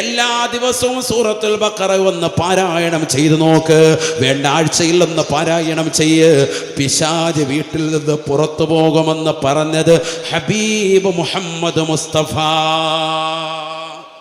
എല്ലാ ദിവസവും സൂറത്തുൽ ബഖറ ഒന്ന് പാരായണം ചെയ്തു നോക്ക്. വേണ്ട, ആഴ്ചയിൽ ഒന്ന് പാരായണം ചെയ്യ്. പിശാച് വീട്ടിൽ നിന്ന് പുറത്തു പോകുമെന്ന് പറഞ്ഞത് ഹബീബ് മുഹമ്മദ് മുസ്തഫ.